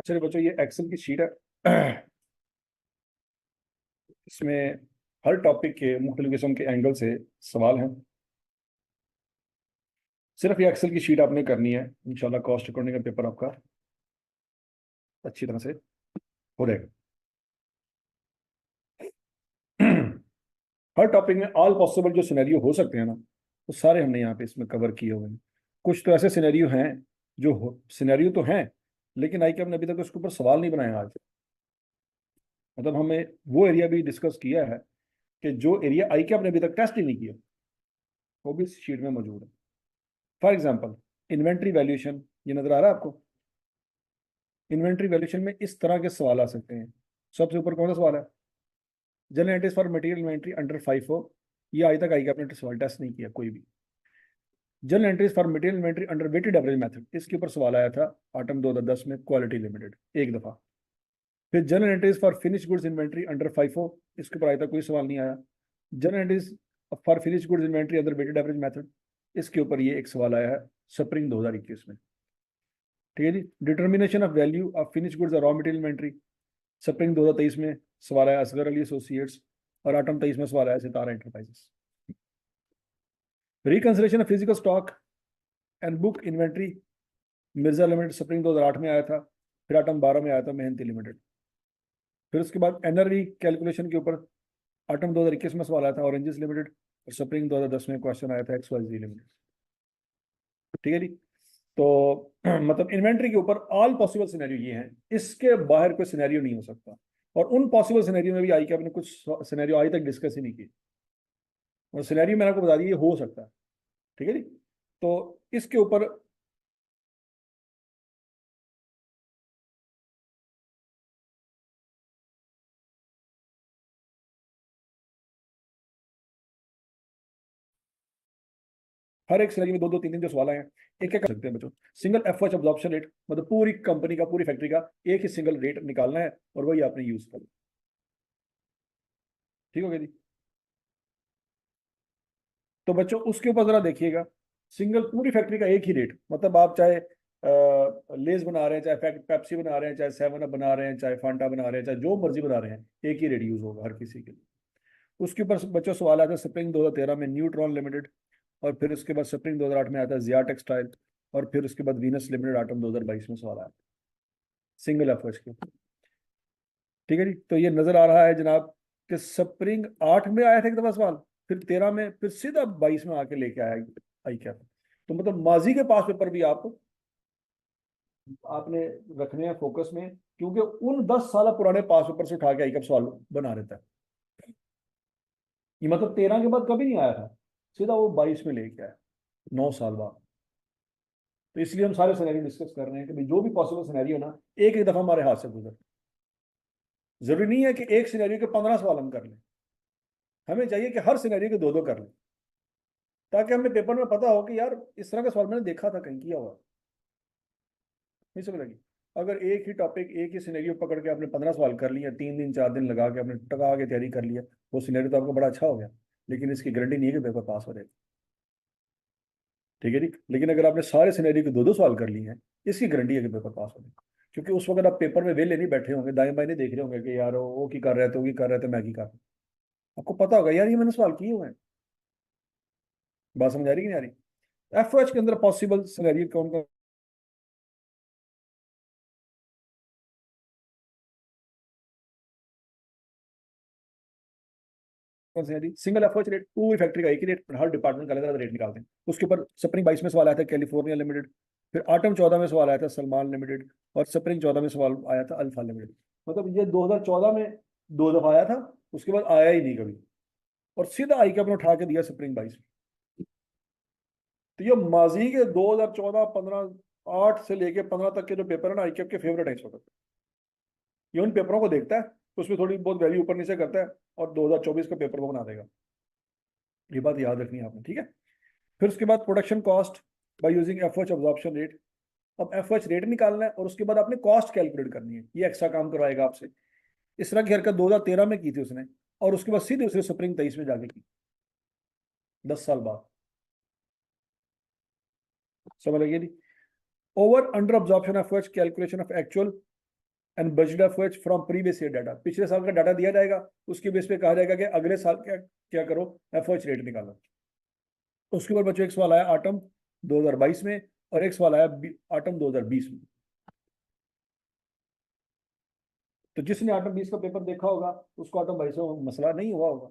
चलिए बच्चों, ये एक्सेल की शीट है। इसमें हर टॉपिक के मुख्तलिफ किस्म के एंगल से सवाल हैं। सिर्फ ये एक्सेल की शीट आपने करनी है, इंशाल्लाह कॉस्ट अकाउंटिंग का पेपर आपका अच्छी तरह से हो जाएगा। हर टॉपिक में ऑल पॉसिबल जो सिनेरियो हो सकते हैं ना, वो सारे हमने यहाँ पे इसमें कवर किए हुए हैं। कुछ तो ऐसे सिनेरियो हैं जो सिनेरियो तो हैं, लेकिन आई के हमने अभी तक उसके ऊपर सवाल नहीं बनाया आज। मतलब हमें वो एरिया भी डिस्कस किया है कि जो एरिया आई के आपने अभी तक टेस्ट ही नहीं किया, वो भी इस शीट में मौजूद है। फॉर एग्जाम्पल, इन्वेंट्री वैल्यूएशन, ये नजर आ रहा है आपको? इन्वेंट्री वैल्यूएशन में इस तरह के सवाल आ सकते हैं। सबसे ऊपर कौन सा सवाल है? General entries for material inventory under 5 हो। ये आज तक आई के आपने सवाल टेस्ट नहीं किया कोई भी। General entries for material inventory under weighted average method, इसके ऊपर सवाल आया था आटम 2010 में, क्वालिटी लिमिटेड, एक दफा। फिर general entries for finish goods inventory under 5 हो, इसके ऊपर आज तक कोई सवाल नहीं आया। General entries for finish goods inventory under weighted average method, इसके ऊपर ये एक सवाल आया है स्प्रिंग 2021 में। ठीक है जी। Determination of value of finish goods और रॉ मटेरियल इन्वेंट्री, स्प्रिंग 2023 में सवाल आया असगर अली एसोसिएट्स, और आटम 23 में सवाल आया Sitara enterprises. Reconsideration of physical stock and book inventory, Mirza limited, spring 2008 में आया था। फिर आटम 12 में आया था मेहनती लिमिटेड। फिर उसके बाद एनआरवी कैलकुलेशन के ऊपर आटम 2021 में सवाल आया था ऑरेंजेस लिमिटेड, और स्प्रिंग 2010 में क्वेश्चन आया था एक्सवाईजी लिमिटेड। ठीक है जी। तो मतलब इन्वेंट्री के ऊपर ऑल पॉसिबल सिनेरियो ये हैं, इसके बाहर कोई सिनेरियो नहीं हो सकता। और उन पॉसिबल सिनेरियो में भी आई कि आपने कुछ सिनेरियो आज तक डिस्कस ही नहीं किए, और सिनेरियो मैंने आपको बता दिया ये हो सकता है। ठीक है जी। तो इसके ऊपर हर एक सिनेरियो में दो दो तीन तीन जो सवाल आए हैं, एक एक कर सकते हैं बच्चों। सिंगल एफएच अब्जॉर्प्शन रेट, मतलब पूरी कंपनी का, पूरी फैक्ट्री का एक ही सिंगल रेट निकालना है, और वही आपने यूज करना। ठीक हो गया जी। तो बच्चों उसके ऊपर जरा देखिएगा, सिंगल पूरी फैक्ट्री का एक ही रेट, मतलब आप चाहे लेज बना रहे हैं, चाहे पेप्सी बना रहे हैं, चाहे सेवन अप बना रहे हैं, चाहे फांटा बना रहे हैं, चाहे जो मर्जी बना रहे हैं, एक ही रेट यूज होगा हर किसी के लिए। उसके ऊपर बच्चों सवाल आता है स्प्रिंग 2013 में न्यूट्रॉन लिमिटेड, और फिर उसके बाद स्प्रिंग 2008 में आता है जिया टेक्सटाइल, और फिर उसके बाद वीनस लिमिटेड आटम 2022 में सवाल आया सिंगल एफएच के। ठीक है जी। तो ये नजर आ रहा है जनाब कि स्प्रिंग 8 में आया था एक दफा सवाल, फिर 13 में, फिर सीधा 22 में आके लेके आया आई क्या। तो मतलब माजी के पास पेपर भी आपने रखने हैं फोकस में, क्योंकि उन 10 साल पुराने पास पेपर से उठा के आई का सवाल बना रहता है। ये मतलब 13 के बाद कभी नहीं आया था, सीधा वो 22 में लेके आया, 9 साल बाद। तो इसलिए हम सारे सिनेरियो डिस्कस कर रहे हैं कि भाई जो भी पॉसिबल सिनेरियो ना, एक एक दफा हमारे हाथ से गुजर। जरूरी नहीं है कि एक सिनेरियो के 15 सवाल हम कर लें, हमें चाहिए कि हर सिनेरियो के दो दो कर लें, ताकि हमें पेपर में पता हो कि यार इस तरह का सवाल मैंने देखा था कहीं, किया हुआ। नहीं समझ लगी? अगर एक ही टॉपिक, एक ही सिनेरियो पकड़ के आपने 15 सवाल कर लिया, 3 दिन 4 दिन लगा के आपने टका के तैयारी कर लिया, वो सिनेरियो तो आपका बड़ा अच्छा हो गया, लेकिन इसकी गारंटी नहीं है कि पेपर पास हो जाएगा। ठीक है जी। लेकिन अगर आपने सारे सिनेरियो के दो दो सवाल कर लिए हैं, इसकी गारंटी है कि पेपर पास हो जाएगा। क्योंकि उस वक्त आप पेपर में वेले नहीं बैठे होंगे, दाएं बाएं नहीं देख रहे होंगे कि यार वो की कर रहे थे, वो की कर रहे थे, मैं की कर रहा हूं। आपको पता होगा यार ये मैंने सवाल किए हुए हैं। बात समझ आ रही कि नहीं आ रही? एफ के अंदर पॉसिबल सिनेरियो कौन कौन कौन से हैं जी? सिंगल एफओएच रेट, पूरी फैक्ट्री का एक ही रेट, हर डिपार्टमेंट का अलग अलग रेट निकालते हैं। उसके ऊपर स्प्रिंग 22 में सवाल आया था कैलिफोर्निया लिमिटेड, फिर आटम 14 में सवाल आया था सलमान लिमिटेड, और स्प्रिंग 14 में सवाल आया था अल्फा लिमिटेड। मतलब ये 2014 में दो दफा आया था, उसके बाद आया ही नहीं कभी, और सीधा आई कैप ने उठा के दिया स्प्रिंग 22 में। तो ये माजी के 2014, 15, 8 से लेके 15 तक के जो पेपर है ना, आई कैप के फेवरेट है इस वक्त। ये उन पेपरों को देखता है, तो उसमें थोड़ी बहुत वैल्यू ऊपर नीचे करता है, और 2024 का पेपर वो बना देगा। ये बात याद रखनी है आपने, ठीक है? फिर उसके बाद production cost by using FH absorption rate. अब एफएच रेट निकालना है, और उसके बाद आपने कॉस्ट कैलकुलेट करनी है। ये एक्स्ट्रा काम करवाएगा आपसे। इस तरह की हरकत 2013 में की थी उसने, और उसके बाद सीधे उसने स्प्रिंग 23 में जाके की, 10 साल बाद। समझ लगी नहीं? Over under absorption FH calculation of actual and budget of which from previous year data, पिछले साल का डाटा दिया जाएगा, उसके बेस पे कहा जाएगा कि अगले साल क्या क्या करो, एफओएच रेट निकालो। उसके ऊपर बच्चों एक सवाल आया ऑटम 2022 में और एक सवाल आया ऑटम 2020 में। तो जिसने ऑटम 20 का पेपर देखा होगा उसको ऑटम 22 में मसला नहीं हुआ होगा,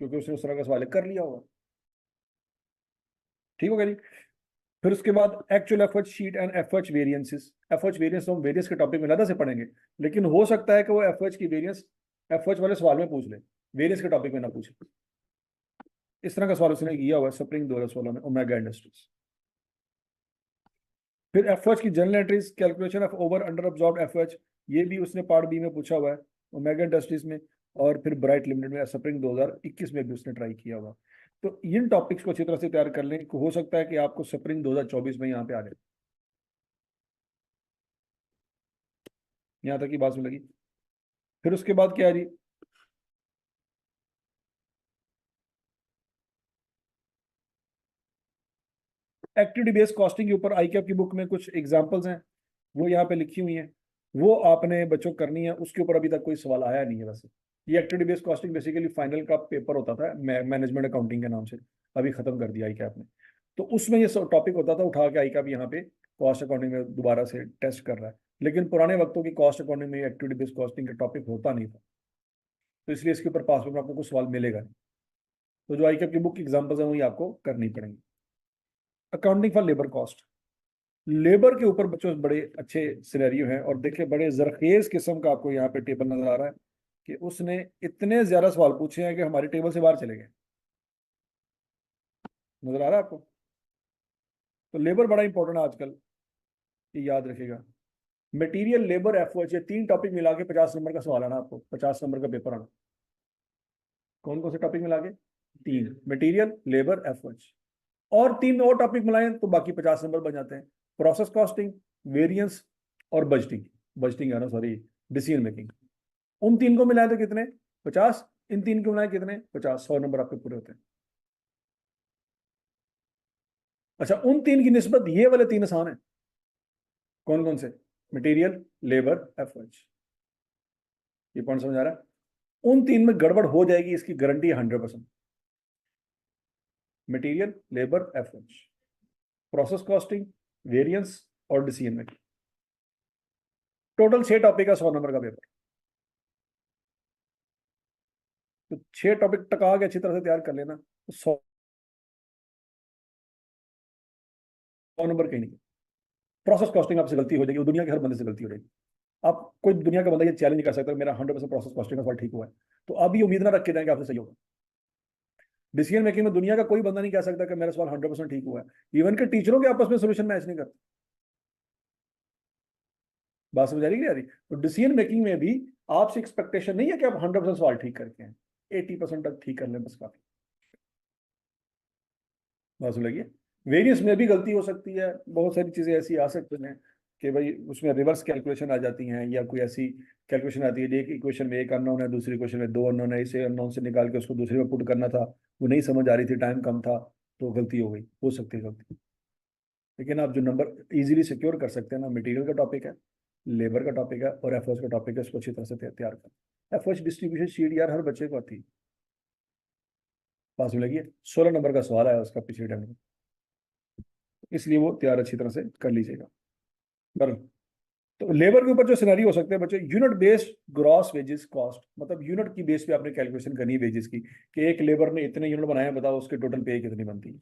क्योंकि उसने उस तरह का सवाल कर लिया होगा। ठीक होगा जी। फिर उसके बाद actual effort sheet and effort variances. Effort variance तो हम वेरियंस के टॉपिक में ज्यादा से पढ़ेंगे, लेकिन हो सकता है कि वो एफर्ट की वेरिएंस एफर्ट वाले सवाल में पूछ ले, वेरियंस के टॉपिक में ना पूछे। इस तरह का सवाल उसने किया हुआ है स्प्रिंग 2016 में ओमेगा इंडस्ट्रीज। फिर एफर्ट की general entries, calculation of over under absorb effort, ये भी उसने पार्ट बी में पूछा हुआ है ओमेगा इंडस्ट्रीज में। और फिर ब्राइट लिमिटेड में स्प्रिंग 2021 में भी उसने ट्राई किया हुआ। तो इन टॉपिक्स को अच्छी तरह से तैयार कर लें, हो सकता है कि आपको स्प्रिंग 2024 में यहाँ पे आ जाए। यहाँ तक की बात में लगी। फिर उसके बाद क्या है जी, एक्टिविटी बेस्ड कॉस्टिंग के ऊपर आईकैप की बुक में कुछ एग्जांपल्स हैं, वो यहाँ पे लिखी हुई हैं, वो आपने बच्चों को करनी है। उसके ऊपर अभी तक कोई सवाल आया नहीं है वैसे। ये activity based costing basically final का पेपर होता था मैनेजमेंट अकाउंटिंग के नाम से, अभी खत्म कर दिया आईकैप ने। तो उसमें ये टॉपिक होता था, उठा के आईकैप यहाँ पे कॉस्ट अकाउंटिंग में दोबारा से टेस्ट कर रहा है। लेकिन पुराने वक्तों की कॉस्ट अकाउंटिंग में एक्टिविटी बेस्ड कॉस्टिंग का टॉपिक होता नहीं था, तो इसलिए इसके ऊपर पास में आपको कुछ सवाल मिलेगा नहीं। तो जो आईकैप की बुक की एग्जाम्पल्स हैं वही आपको करनी पड़ेंगी। Accounting for labour cost, labour के ऊपर बच्चों बड़े अच्छे सिनेरियो हैं। और देखिए बड़े जरखेज किस्म का आपको यहाँ पे टेबल नजर आ रहा है कि उसने इतने ज्यादा सवाल पूछे हैं कि हमारी टेबल से बाहर चले गए। नजर आ रहा है आपको? तो लेबर बड़ा इंपॉर्टेंट है आजकल, ये याद रखिएगा। मटेरियल, लेबर, एफओएच, ये तीन टॉपिक मिला के 50 नंबर का सवाल आना, आपको 50 नंबर का पेपर आना। कौन कौन से टॉपिक मिला के? तीन, मटेरियल, लेबर, एफओएच। और तीन और टॉपिक मिलाएं तो बाकी 50 नंबर बन जाते हैं। प्रोसेस कॉस्टिंग, वेरिएंस और बजटिंग, बजटिंग है ना सॉरी, डिसीजन मेकिंग। उन तीन को मिलाए तो कितने? 50। इन तीन को मिलाए कितने? 50। 100 नंबर आपके पूरे होते हैं। अच्छा, उन तीन की निस्बत ये वाले तीन आसान है। कौन कौन से? Material, labour, FOH. ये पॉइंट समझ आ रहा है? उन तीन में गड़बड़ हो जाएगी, इसकी गारंटी है 100%। Material, labour, FOH, process costing, variance और डिसीजन मेकिंग। टोटल 6 टॉपिक का 100 नंबर का पेपर। तो 6 टॉपिक टका के अच्छी तरह से तैयार कर लेना, तो 100 नंबर कहीं नहीं। प्रोसेस कॉस्टिंग आपसे गलती हो जाएगी, वो दुनिया के हर बंदे से गलती हो जाएगी। आप कोई दुनिया का बंदा ये चैलेंज नहीं कर सकता मेरा 100% प्रोसेस कॉस्टिंग का सवाल ठीक हुआ है, तो आप भी उम्मीद ना रख के जाएंगे आपसे सही होगा। डिसीजन मेकिंग में दुनिया का कोई बंदा नहीं कह सकता कि मेरा सवाल 100% ठीक हुआ है। इवन के टीचरों के आपस में सोल्यूशन मैच नहीं करते। बात समझ आ रही है? तो डिसीजन मेकिंग में भी आपसे एक्सपेक्टेशन नहीं है कि आप 100% सवाल ठीक करके हैं, 80% तक ठीक कर लें बस काफी। बात समझ लगी? वेरियंस में भी गलती हो सकती है, बहुत सारी चीजें ऐसी आ सकती हैं कि भाई उसमें रिवर्स कैलकुलेशन आ जाती हैं, या कोई ऐसी कैलकुलेशन आती है एक इक्वेशन में एक अननोन है, दूसरी इक्वेशन में दो अननोन है, इसे अननोन से निकाल के उसको दूसरे में पुट करना था, वो नहीं समझ आ रही थी, टाइम कम था, तो गलती हो गई, हो सकती है गलती। लेकिन आप जो नंबर इजीली सिक्योर कर सकते हैं ना, मटेरियल का टॉपिक है, लेबर का टॉपिक है और एफओएच का टॉपिक है, उसको अच्छी तरह से तैयार कर। एफओएच डिस्ट्रीब्यूशन शीट यार हर बच्चे को आती है। पास में लगी है, 16 नंबर का सवाल आया उसका पिछले टाइम में, इसलिए वो तैयार अच्छी तरह से कर लीजिएगा। पर तो लेबर के ऊपर जो सिनेरियो हो सकते हैं बच्चों, unit based gross wages cost, मतलब यूनिट की बेस पे आपने कैलकुलेशन करनी है वेजेस की, कि एक लेबर ने इतने यूनिट बनाए, बताओ उसके टोटल पे कितनी बनती है।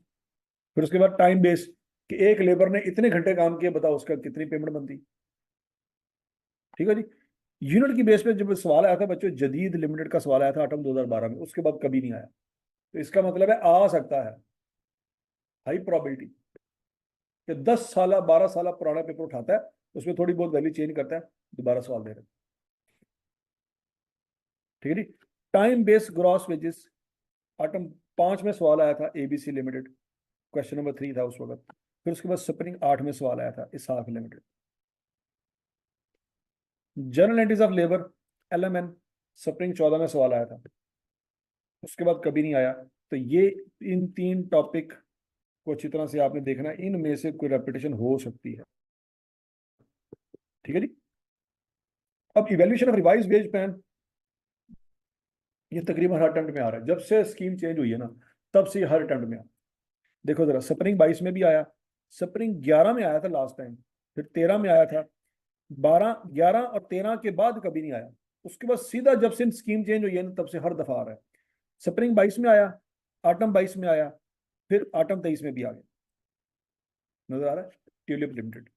फिर उसके बाद टाइम बेस्ड, कि एक लेबर ने इतने घंटे काम किए, बताओ उसका कितनी पेमेंट बनती। ठीक है जी। यूनिट की बेस पे जब सवाल आया था बच्चों, जदीद लिमिटेड का सवाल आया था आटम 2012 में, उसके बाद कभी नहीं आया। तो इसका मतलब है आ सकता है, हाई प्रोबेबिलिटी, कि 10 साल 12 साल पुराना पेपर उठाता है, उसमें थोड़ी बहुत वैल्यू चेंज करता है, दोबारा सवाल दे रहे हैं। ठीक है जी। Time based gross wages, autumn 5 में सवाल आया था एबीसी लिमिटेड, क्वेश्चन नंबर 3 था उस वक्त। फिर उसके बाद स्प्रिंग 8 में सवाल आया था Ishaq limited. General entries of labour, LMN, spring 14 में सवाल आया था, उसके बाद कभी नहीं आया। तो ये इन तीन टॉपिक को अच्छी तरह से आपने देखना है, इनमें से कोई रेपिटेशन हो सकती है। ठीक है जी। अब evaluation of revise wage plan, ये तकरीबन हर अटेम्प्ट में आ रहा है, जब से स्कीम चेंज हुई है ना तब से हर अटेम्प्ट में आ रहा है। देखो जरा, स्प्रिंग 22 में भी आया, स्प्रिंग 11 में आया था लास्ट टाइम, फिर 13 में आया था, 12, 11 और 13 के बाद कभी नहीं आया। उसके बाद सीधा जब से स्कीम चेंज हुई है ना तब से हर दफा आ रहा है। स्प्रिंग 22 में आया, ऑटम 22 में आया, फिर ऑटम 23 में भी आ गया। नजर आ रहा है, ट्यूलिप लिमिटेड।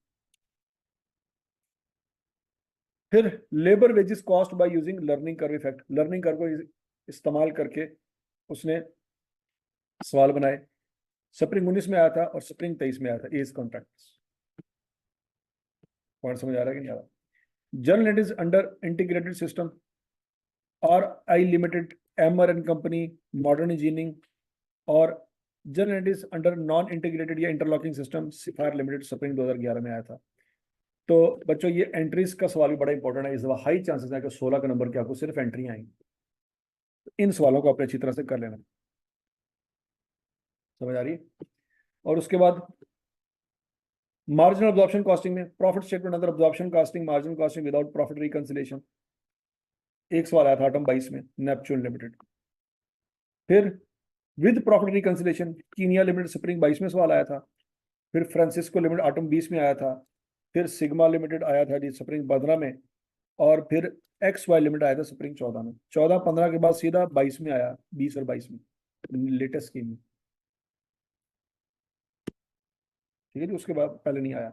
फिर labour wages cost by using learning curve effect, learning curve को इस्तेमाल करके उसने सवाल बनाए। स्प्रिंग 19 में आया था और स्प्रिंग 23 में आया था, एज कॉन्ट्रैक्ट्स। पॉइंट समझ आ रहा है कि नहीं आ रहा? General it is under integrated system, और आई लिमिटेड, एमर एंड कंपनी, मॉडर्न इंजीनियरिंग, और general it is under non integrated या interlocking system, Sapphire limited, spring 2011 में आया था। तो बच्चों ये एंट्रीज का सवाल भी बड़ा इंपॉर्टेंट है, इस दफा हाई चांसेस है कि 16 के नंबर के आपको सिर्फ एंट्री आएंगी। तो इन सवालों को आपने अच्छी तरह से कर लेना। समझ आ रही है? और उसके बाद मार्जिनल अब्जॉर्प्शन कॉस्टिंग में प्रॉफिट स्टेटमेंट अंदर absorption costing, marginal costing without profit reconciliation, एक सवाल आया था आटम 22 में, नेपच्यून लिमिटेड। फिर with profit reconciliation Kenya limited, spring 22 में सवाल आया था। फिर फ्रांसिस्को लिमिटेड आटम 20 में आया था। फिर सिग्मा लिमिटेड आया था जी स्प्रिंग 15 में। और फिर एक्स वाई लिमिटेड आया था स्प्रिंग 14 में। 14 15 के बाद सीधा 22 में आया, 20 और 22 में लेटेस्ट स्कीम में। ठीक है जी, उसके बाद पहले नहीं आया।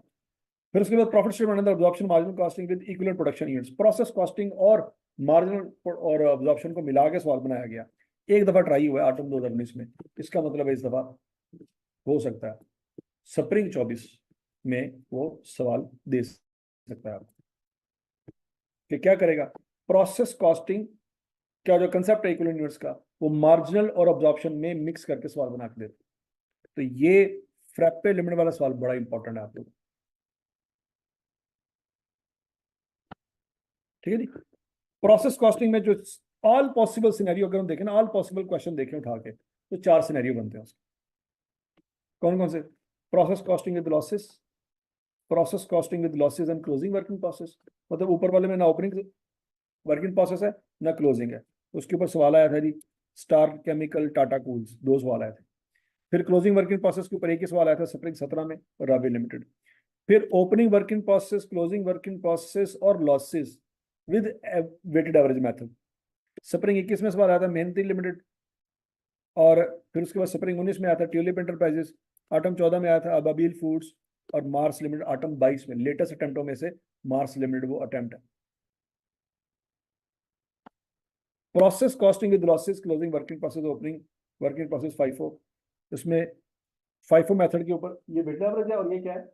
फिर उसके बाद प्रॉफिट स्टेटमेंट अंदर absorption, marginal costing with equivalent production units, process costing और मार्जिनल और अब्जॉर्प्शन को मिला के सवाल बनाया गया। एक दफा ट्राई हुआ है आटम 2019 में, इसका मतलब है इस दफा हो सकता है स्प्रिंग 24 में वो सवाल दे सकता है आपको कि क्या करेगा। प्रोसेस कॉस्टिंग क्या जो कंसेप्ट है इक्विवेलेंट यूनिट्स का, वो मार्जिनल और अब्जॉर्प्शन में मिक्स करके सवाल बना के देते। तो ये फ्रैप्पे लिमिट वाला सवाल बड़ा इंपॉर्टेंट है आप लोग। ठीक है जी। प्रोसेस कॉस्टिंग में जो ऑल पॉसिबल सिनेरियो अगर हम देखें ना, ऑल पॉसिबल क्वेश्चन देखें उठा के, तो 4 सिनेरियो बनते हैं उसके। कौन कौन से? Process costing with losses, process costing with losses and closing working process, मतलब ऊपर वाले में ना ओपनिंग वर्किंग प्रोसेस है ना क्लोजिंग है। उसके ऊपर सवाल आया था जी स्टार केमिकल, टाटा कूल्स, 2 सवाल आए थे। फिर क्लोजिंग वर्किंग प्रोसेस के ऊपर एक ही सवाल आया था स्प्रिंग 17 में, रावी लिमिटेड। फिर opening working process, closing working process और losses with weighted average method, spring 21 में सवाल आया था मेहनती लिमिटेड। और फिर उसके बाद स्प्रिंग 19 में आया था ट्यूलिप एंटरप्राइजेस, आटम 14 में आया था अबाबील फूड्स, और मार्स लिमिटेड आटम 22 में। लेटेस्ट अटेम्प्टों में से मार्स लिमिटेड वो अटेम्प्ट है। Process costing with losses, closing working process, opening working process, FIFO. इसमें फाइफो मेथड के ऊपर ये वेटेड एवरेज है और ये क्या है,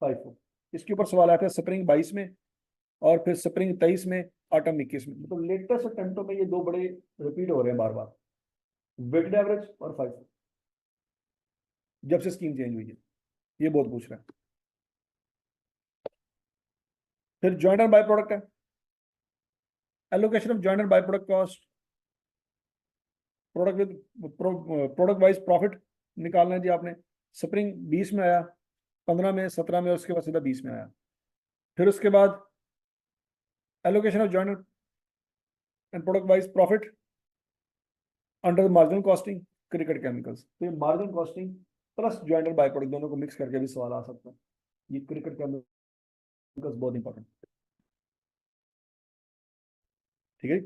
फाइफो। इसके ऊपर सवाल आया था स्प्रिंग 22 में और फिर स्प्रिंग 23 में, आटम 21 में। मतलब लेटेस्ट अटेम्प्टों में ये 2 बड़े रिपीट हो रहे हैं बार बार, वेटेड एवरेज और फाइफो, जब से स्कीम चेंज हुई है। ये बहुत पूछ रहा है। फिर जॉइंट एंड बाय प्रोडक्ट है, allocation of joint and by product cost, product with product wise profit निकालना है जी आपने। स्प्रिंग 20 में आया, 15 में, 17 में, और उसके बाद सीधा 20 में आया। फिर उसके बाद allocation of joint and product wise profit under marginal costing, cricket chemicals. तो ये marginal costing plus joint and by product दोनों को मिक्स करके भी सवाल आ सकता है। ये क्रिकेट केमिकल्स बहुत इंपॉर्टेंट। ठीक है।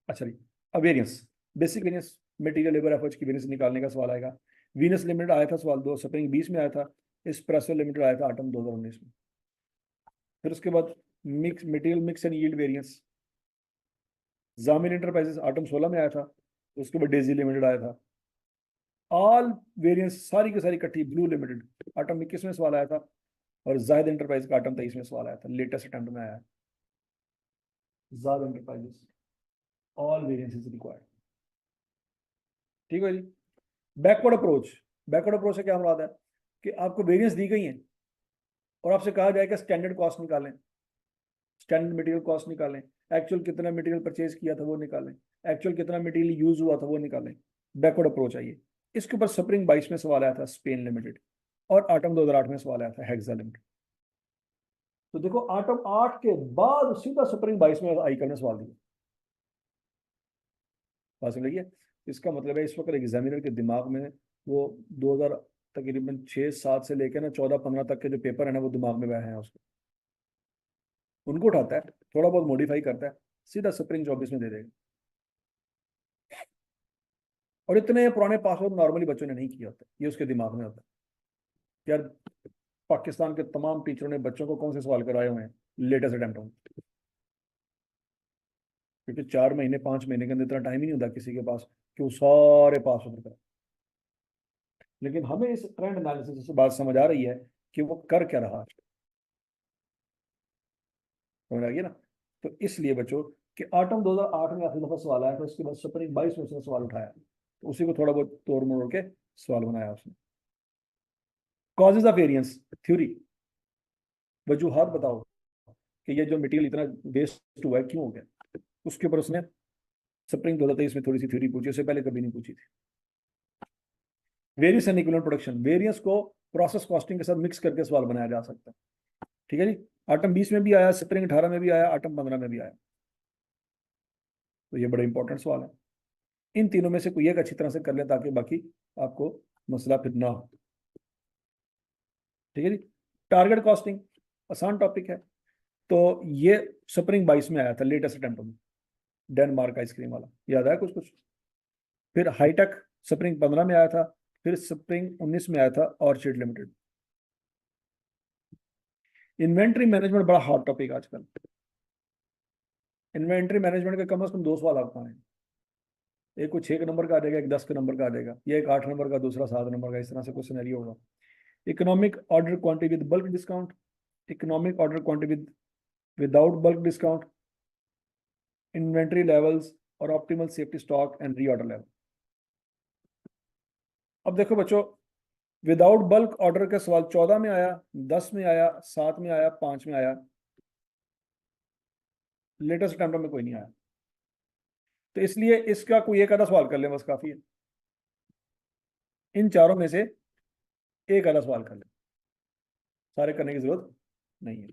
अच्छा जी, अब variance, basic variance, material labour efforts की वेरियंस निकालने का सवाल आएगा। वीनस लिमिटेड आया था सवाल 2, स्प्रिंग 20 में आया था। एस्प्रेसो लिमिटेड आया था आटम 2019 में। फिर उसके बाद mix material mix and yield variance, Jamil enterprises autumn 16 में आया था। उसके बाद डेजी लिमिटेड आया था। ऑल वेरियंस सारी की सारी इकट्ठी, ब्लू लिमिटेड आटम 21 में सवाल आया था। और जायद इंटरप्राइज का आटम 23 में सवाल आया था, लेटेस्ट अटेम्प्ट में आया है। जायद enterprises, all variance is required. ठीक है जी। बैकवर्ड अप्रोच, बैकवर्ड अप्रोच से क्या मुराद है कि आपको वेरियंस दी गई है और आपसे कहा जाएगा स्टैंडर्ड कॉस्ट निकालें, स्टैंडर्ड मटेरियल कॉस्ट निकालें, एक्चुअल कितना मटेरियल परचेज किया था वो निकालें, एक्चुअल कितना मटेरियल यूज हुआ था वो निकालें। बैकवर्ड अप्रोच आइए। इसके ऊपर स्प्रिंग 22 में सवाल आया था स्पेन लिमिटेड, और आटम 2008 में सवाल आया था हेक्सा लिमिटेड। तो देखो आटम 8 के बाद सीधा स्प्रिंग 22 में आई करने सवाल दिया। बात समझ लिया। इसका मतलब है इस वक्त एग्जामिनर के दिमाग में वो 2000 तकरीबन 6-7 से लेकर ना 14-15 तक के जो पेपर है ना वो दिमाग में बैठे हैं उसके, उनको उठाता है, थोड़ा बहुत मॉडिफाई करता है, सीधा स्प्रिंग 24 में दे देगा। और इतने पुराने पासवर्ड नॉर्मली बच्चों ने नहीं किया होता, ये उसके दिमाग में होता है। यार पाकिस्तान के तमाम टीचरों ने बच्चों को कौन से सवाल करवाए हुए हैं लेटेस्ट अटेम्प्ट में, क्योंकि 4 महीने 5 महीने के अंदर इतना टाइम ही नहीं होता किसी के पास कि वो सारे पासवर्ड करें। लेकिन हमें इस ट्रेंड एनालिसिस से बात समझ आ रही है कि वो कर क्या रहा है, समझ आ गया ना। तो इसलिए बच्चों कि आटम 2008 में आखिरी दफा सवाल आया था, उसके बाद स्प्रिंग 22 में उसने सवाल उठाया, तो उसी को थोड़ा बहुत तोड़ मरोड़ के सवाल बनाया उसने। कॉजेज ऑफ वेरिएंस थ्योरी, वजूहात बताओ कि ये जो मटेरियल इतना वेस्ट हुआ है क्यों हो गया, उसके ऊपर उसने स्प्रिंग 2023 में थोड़ी सी थ्योरी पूछी, उससे पहले कभी नहीं पूछी थी। Various and equivalent production, variance को प्रोसेस कॉस्टिंग के साथ मिक्स करके सवाल बनाया जा सकता है। ठीक है जी। आटम 20 में भी आया, स्प्रिंग 18 में भी आया, आटम 15 में भी आया, तो ये बड़ा इंपॉर्टेंट सवाल है। इन तीनों में से कोई एक अच्छी तरह से कर ले ताकि बाकी आपको मसला फिर ना हो। ठीक है जी। टारगेट कॉस्टिंग आसान टॉपिक है। तो ये स्प्रिंग 22 में आया था लेटेस्ट अटेम्प्ट में, डेनमार्क आइसक्रीम वाला, याद आया कुछ कुछ। फिर हाईटेक स्प्रिंग 15 में आया था, फिर स्प्रिंग 19 में आया था ऑर्चिड लिमिटेड। इन्वेंट्री मैनेजमेंट बड़ा हॉट टॉपिक आजकल। इन्वेंट्री मैनेजमेंट के कम से कम 2 सवाल आपको आए, एक को 6 नंबर का आ जाएगा, एक 10 के नंबर का आ जाएगा, या एक 8 नंबर का, दूसरा 7 नंबर का, इस तरह से कुछ सिनेरियो होगा। Economic order quantity with bulk discount, economic order quantity with without bulk discount, inventory levels और optimal safety stock and reorder level. अब देखो बच्चों, विदाउट बल्क ऑर्डर का सवाल 14 में आया, 10 में आया, 7 में आया, 5 में आया, लेटेस्ट अटेम्प्ट में कोई नहीं आया। तो इसलिए इसका कोई एक आधा सवाल कर ले बस काफी है, इन चारों में से एक आधा सवाल कर ले, सारे करने की जरूरत नहीं है।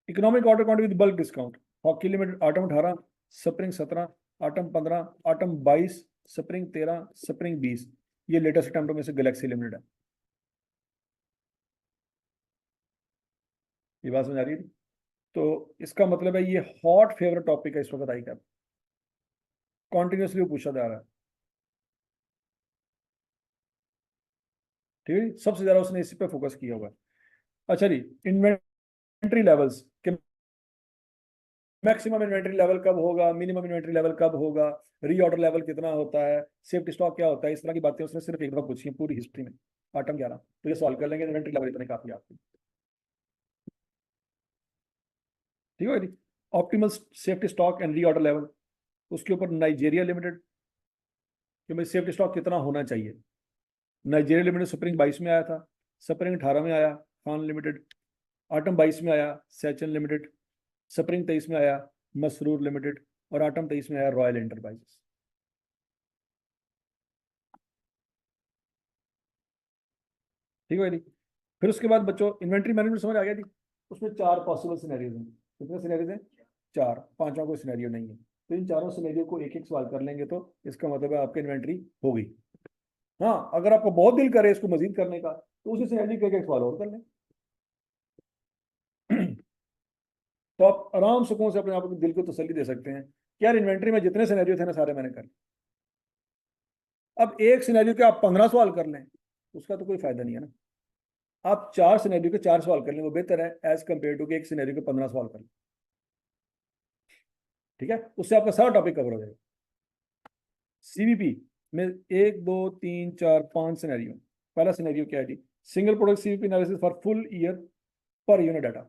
Economic order quantity with bulk discount, hockey limited autumn 18, spring 17, autumn 15, autumn 22, spring 13, spring 20, ये लेटेस्ट अटेम्प्ट में से गैलेक्सी लिमिटेड है। ये बात समझ आ रही है। तो इसका मतलब है ये हॉट फेवरेट टॉपिक है इस वक्त आई का, कॉन्टिन्यूसली पूछा जा रहा है। ठीक है, सबसे ज्यादा उसने इसी पे फोकस किया हुआ है। अच्छा जी, इन्वेंट्री लेवल्स के मैक्सिमम इन्वेंट्री लेवल कब होगा, मिनिमम इन्वेंट्री लेवल कब होगा, रीऑर्डर लेवल कितना होता है, सेफ्टी स्टॉक क्या होता है, इस तरह की बातें उसने सिर्फ एक दफा पूछी है पूरी हिस्ट्री में, आटम 11। तो ये सॉल्व कर लेंगे, इन्वेंट्री लेवल इतने काफी आपके। ठीक है जी। Optimal safety stock and reorder level, उसके ऊपर नाइजेरिया लिमिटेड, कि भाई सेफ्टी स्टॉक कितना होना चाहिए। नाइजेरिया लिमिटेड स्प्रिंग 22 में आया था, स्प्रिंग 18 में आया खान लिमिटेड, आटम 22 में आया सैचन लिमिटेड, स्प्रिंग 23 में आया मसरूर लिमिटेड, और आटम 23 में आया रॉयल एंटरप्राइजेस। ठीक है जी। फिर उसके बाद बच्चों इन्वेंट्री मैनेजमेंट समझ आ गया जी। उसमें 4 पॉसिबल सिनेरियोज हैं। कितने सिनेरियोज हैं? 4, पांचवा कोई सिनेरियो नहीं है। तो इन चारों सिनेरियो को एक एक सवाल कर लेंगे तो इसका मतलब है आपकी इन्वेंट्री होगी। हाँ, अगर आपको बहुत दिल करे इसको मजीद करने का तो उसी सिनेरियो के एक एक सवाल और कर लें। तो आप आराम सुकून से अपने आप को दिल को तसल्ली दे सकते हैं कि यार इन्वेंट्री में जितने सिनेरियो थे ना सारे मैंने कर लिए। अब एक सिनेरियो के आप 15 सवाल कर लें उसका तो कोई फायदा नहीं है ना। आप 4 सिनेरियो के 4 सवाल कर लें, वो बेहतर है एज कम्पेयर टू के एक सिनेरियो के 15 सवाल कर लें। ठीक है, उससे आपका सारा टॉपिक कवर हो जाएगा। सीवीपी में 1 2 3 4 5 सिनेरियो। पहला सिनेरियो क्या है जी? Single product CVP analysis for full year per unit data,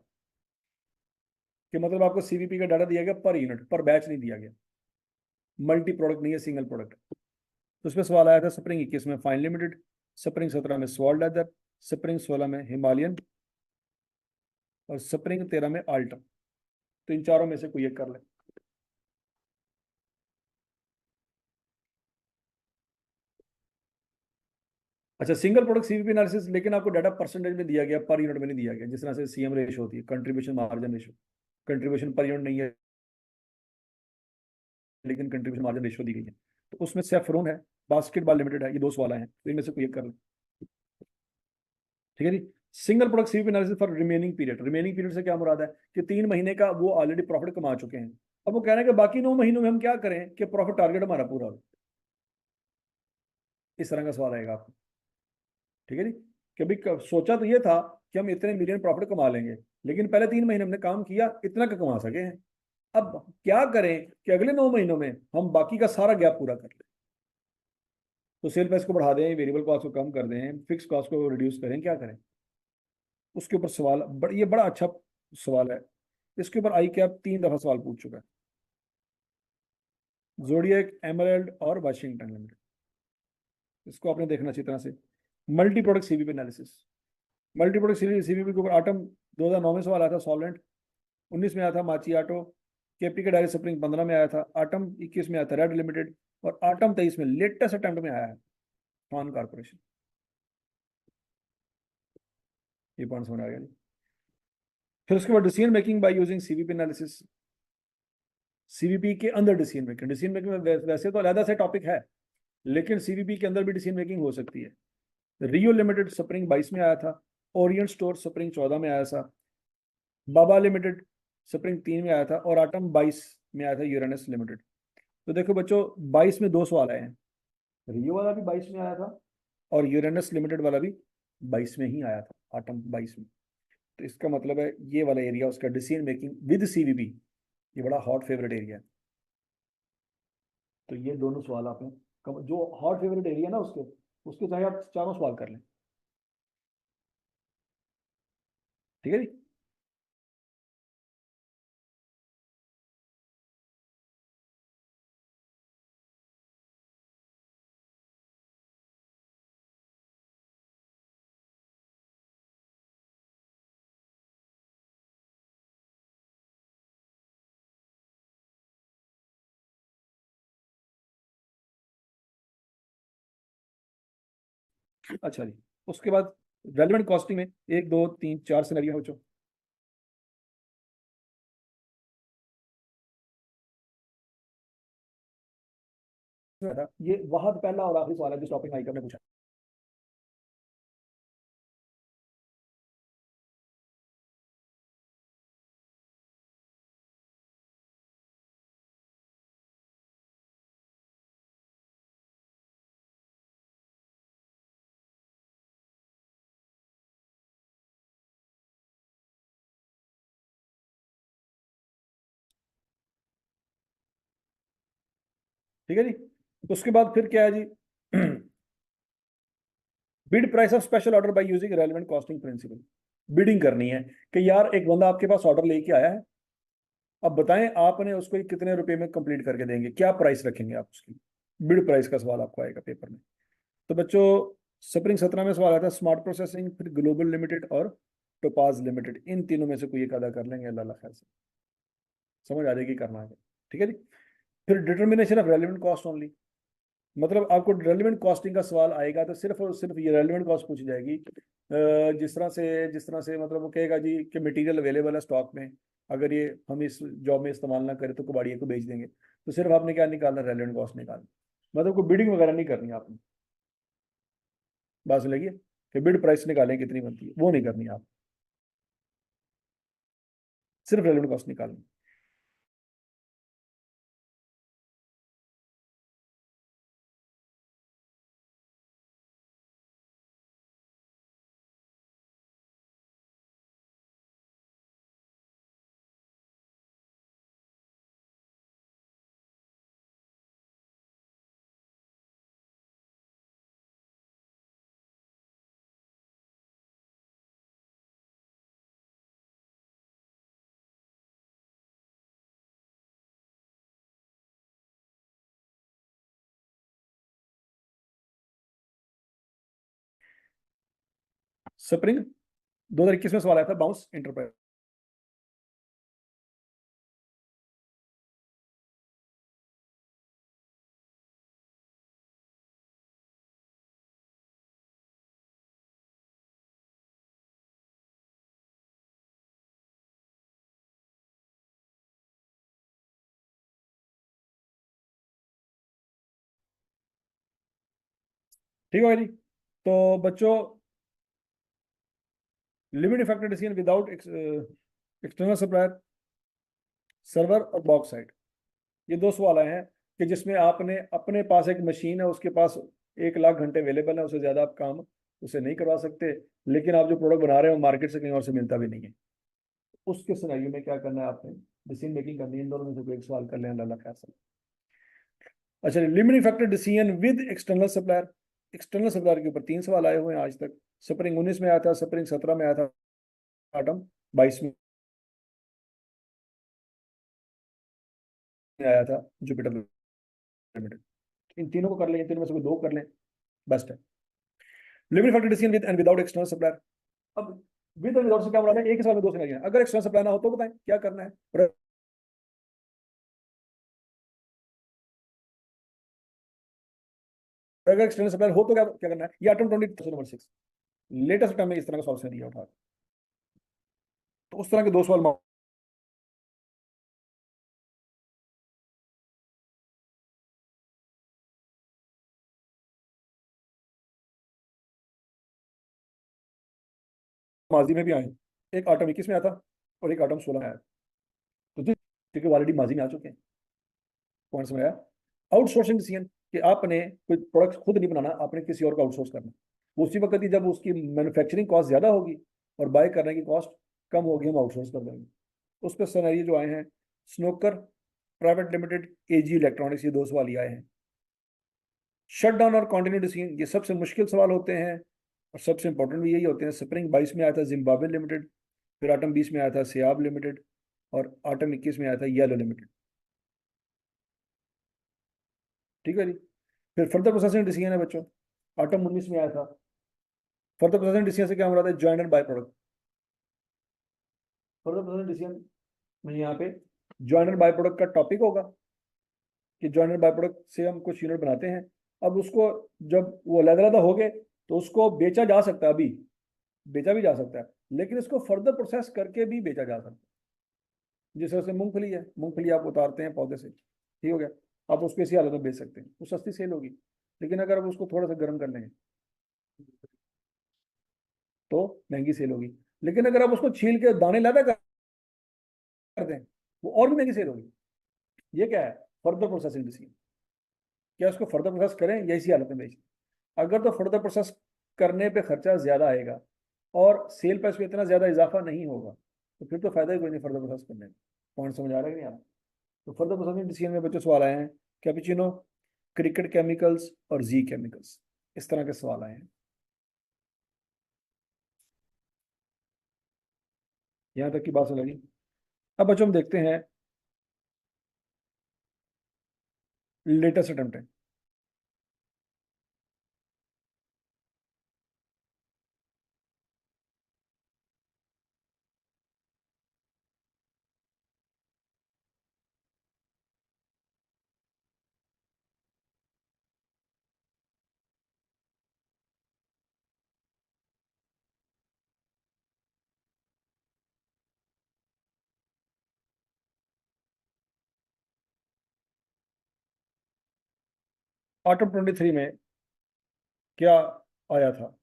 कि मतलब आपको सीवीपी का डाटा दिया गया पर यूनिट, पर बैच नहीं दिया गया, मल्टी प्रोडक्ट नहीं है, सिंगल प्रोडक्ट। तो उसमें सवाल आया था स्प्रिंग 21 में फाइन लिमिटेड, स्प्रिंग 17 में स्वॉल लेदर, स्प्रिंग 16 में हिमालयन, और स्प्रिंग 13 में आल्टा। तो इन चारों में से कोई एक कर ले। अच्छा, सिंगल प्रोडक्ट सीवीपी एनालिसिस, लेकिन आपको डाटा परसेंटेज में दिया गया, पर यूनिट में नहीं दिया गया, जिस तरह से सीएम रेशो होती है, contribution margin ratio. Contribution per unit नहीं है, लेकिन कंट्रीब्यूशन मार्जिन रेशो दी गई है। तो उसमें सेफ्रोन है, बास्केटबॉल लिमिटेड है, ये दो सवाल हैं, तो इनमें से कोई एक कर लें। ठीक है जी। Single product CVP analysis for remaining period. Remaining period से क्या मुराद है कि 3 महीने का वो ऑलरेडी प्रॉफिट कमा चुके हैं। अब वो कह रहे हैं कि बाकी 9 महीनों में हम क्या करें कि प्रॉफिट टारगेट हमारा पूरा हो। इस तरह का सवाल आएगा आपको। ठीक है जी। कि भाई सोचा तो ये था कि हम इतने मिलियन प्रॉफिट कमा लेंगे, लेकिन पहले 3 महीने हमने काम किया, इतना का कमा सके हैं। अब क्या करें कि अगले 9 महीनों में हम बाकी का सारा गैप पूरा कर लें। तो सेल प्राइस को बढ़ा दें, वेरिएबल कॉस्ट को कम कर दें, फिक्स कॉस्ट को रिड्यूस करें, क्या करें। उसके ऊपर सवाल ये बड़ा अच्छा सवाल है। इसके ऊपर आई कैप 3 दफा सवाल पूछ चुका है। जोडियक, एमराल्ड और वाशिंगटन लिमिटेड, इसको आपने देखना अच्छी तरह से। Multi product CVP analysis. Multi product CVP के ऊपर आटम 2009 में सवाल आया था, सॉल्वेंट 19 में आया था, माची आटो। केपी के डायरी स्प्रिंग 15 में आया था, आटम 21 में आया था, रेड लिमिटेड। और आटम 23 में लेटेस्ट अटेम्प्ट में आया है, खान कारपोरेशन। ये पॉइंट समझ आ गया। फिर उसके बाद decision making by using CVP analysis. CVP के अंदर डिसीजन मेकिंग, डिसीजन मेकिंग में वैसे तो अलग से टॉपिक है, लेकिन सीवीपी के अंदर भी डिसीजन मेकिंग हो सकती है। रियो लिमिटेड स्प्रिंग 22 में आया था, ओरिएंट स्टोर स्प्रिंग 14 में आया था, बाबा लिमिटेड स्प्रिंग 3 में आया था, और आटम 22 में आया था, यूरेनस लिमिटेड। तो देखो बच्चों, 22 में दो सवाल आए हैं। रियो वाला भी 22 में आया था, और यूरेनस लिमिटेड वाला भी 22 में ही आया था, आटम 22 में। तो इसका मतलब है ये वाला एरिया उसका डिसीजन मेकिंग विद सीवीपी, ये बड़ा हॉट फेवरेट एरिया है। तो ये दोनों सवाल आपने जो हॉट फेवरेट एरिया ना उसके उसके चाहे आप चारों सवाल कर लें। ठीक है जी। अच्छा जी। उसके बाद रेलिवेंट कॉस्टिंग में 1 2 3 4 सिनेरियो हो चुके। ये बहुत पहला और आखिरी सवाल है जिस टॉपिक में आइकन ने पूछा। ठीक है जी। उसके बाद फिर क्या है जी, bid price of special order by using relevant costing principle. Bidding करनी है कि यार एक बंदा आपके पास ऑर्डर लेके आया है, अब बताएं आपने उसको कितने रुपए में कंप्लीट करके देंगे, क्या प्राइस रखेंगे आप उसकी। बिड प्राइस का सवाल आपको आएगा पेपर में। तो बच्चों, स्प्रिंग 17 में सवाल आता है स्मार्ट प्रोसेसिंग, फिर ग्लोबल लिमिटेड और टोपाज लिमिटेड, इन तीनों में से कोई एक अदा कर लेंगे, अल्लाह खैर से समझ आ जाएगी करना है। ठीक है जी। फिर determination of relevant cost only, मतलब आपको रेलिवेंट कॉस्टिंग का सवाल आएगा तो सिर्फ और सिर्फ ये रेलिवेंट कॉस्ट पूछी जाएगी। जिस तरह से मतलब वो कहेगा जी कि मटेरियल अवेलेबल है स्टॉक में, अगर ये हम इस जॉब में इस्तेमाल ना करें तो कबाड़िए को बेच देंगे। तो सिर्फ आपने क्या निकालना, रेलिवेंट कॉस्ट निकालना, मतलब कोई बिडिंग वगैरह नहीं करनी आपने। बात लगी है कि बिड प्राइस निकालें कितनी बनती है, वो नहीं करनी आप, सिर्फ रेलिवेंट कॉस्ट निकालनी। स्प्रिंग 2021 में सवाल आया था, बाउंस इंटरप्राइज। ठीक है जी। तो बच्चों, limit factor decision without external supplier, server और बॉक्स साइड, ये दो सवाल आए हैं कि जिसमें आपने अपने पास एक मशीन है, उसके पास 1 लाख घंटे अवेलेबल है, उससे ज्यादा आप काम उसे नहीं करवा सकते, लेकिन आप जो प्रोडक्ट बना रहे हो मार्केट से कहीं और से मिलता भी नहीं है। उसके सिनेरियो में क्या करना है आपने, डिसीजन मेकिंग करनी है, इन दोनों में से कोई एक सवाल कर लें, अल्लाह खैर से। अच्छा, limiting factor decision with external supplier, external supplier के ऊपर 3 सवाल आए हुए हैं आज तक। स्प्रिंग 19 में आया था, स्प्रिंग 17 में आया था, आटम 22 में आया था, जुपिटर लिमिटेड। इन तीनों को कर लें, इन तीनों में से कोई दो कर लें, बेस्ट है। Limit factor decision with and without external supplier. अब विद एंड विदाउट से क्या मुराद है, एक ही सवाल में दो सिनेरियो है। अगर एक्सटर्नल सप्लायर ना हो तो बताएं क्या करना है, और अगर एक्सटर्नल सप्लायर हो तो क्या क्या करना है। ये आटम 20 नंबर 6 लेटेस्ट टाइम में इस तरह का सवाल दिया उठा, तो उस तरह के दो सवाल माजी में भी आए। एक आटम 21 में आया था और एक आटम 16 में आया। तो क्योंकि ऑलरेडी माजी में आ चुके हैं, पॉइंट समझ आया। आउटसोर्सिंग डिसीजन, कि आपने कोई प्रोडक्ट खुद नहीं बनाना, आपने किसी और को आउटसोर्स करना। वो उसी वक्त ही जब उसकी मैन्युफैक्चरिंग कॉस्ट ज्यादा होगी और बाय करने की कॉस्ट कम होगी, हम आउटसोर्स कर देंगे। उस पर सिनेरियो जो आए हैं, स्नोकर प्राइवेट लिमिटेड, एजी इलेक्ट्रॉनिक्स, ये दो सवाल ही आए हैं। शट डाउन और कंटिन्यू डिसीजन, ये सबसे मुश्किल सवाल होते हैं और सबसे इंपॉर्टेंट भी यही होते हैं। स्प्रिंग 22 में आया था जिम्बाब्वे लिमिटेड, फिर आटम 20 में आया था सियाब लिमिटेड, और आटम 21 में आया था येलो लिमिटेड। ठीक है जी। फिर फर्दर प्रोसेसिंग डिसीजन है बच्चों, आटम 19 में आया था। फर्दर प्रोसेसिंग डिसीजन से क्या मुराद है, joint and by product. Further processing decision में यहाँ पे जॉइंट एंड बाय प्रोडक्ट का टॉपिक होगा कि जॉइंट एंड बाय प्रोडक्ट से हम कुछ यूनिट बनाते हैं। अब उसको जब वो अलग-अलग हो गए तो उसको बेचा जा सकता है, अभी बेचा भी जा सकता है, लेकिन इसको फर्दर प्रोसेस करके भी बेचा जा सकता है। जिस तरह से मूंगफली है, मूंगफली आप उतारते हैं पौधे से, ठीक हो गया, आप उसको इसी हालत में बेच सकते हैं, वो सस्ती सेल होगी। लेकिन अगर आप उसको थोड़ा सा गर्म कर लेंगे तो महंगी सेल होगी। लेकिन अगर आप उसको छील के दाने लैदा कर दें, वो और भी महंगी सेल होगी। ये क्या है, फर्दर प्रोसेसिंग डिसीजन। क्या उसको फर्दर प्रोसेस करें या इसी हालत में बेचें। अगर तो फर्दर प्रोसेस करने पे खर्चा ज्यादा आएगा और सेल प्राइस पे इतना ज्यादा इजाफा नहीं होगा, तो फिर तो फायदा ही कोई नहीं फर्दर प्रोसेस करने में। पॉइंट समझ आ रहा है कि नहीं आ रहा। तो फर्दर प्रोसेसिंग डिसीजन में बच्चों सवाल आए हैं, कैपुचिनो, क्रिकेट केमिकल्स और जी केमिकल्स, इस तरह के सवाल आए हैं। यहां तक की बात समझ लगी। अब बच्चों हम देखते हैं लेटेस्ट अटेम्प्ट है। ऑटम 23 में क्या आया था।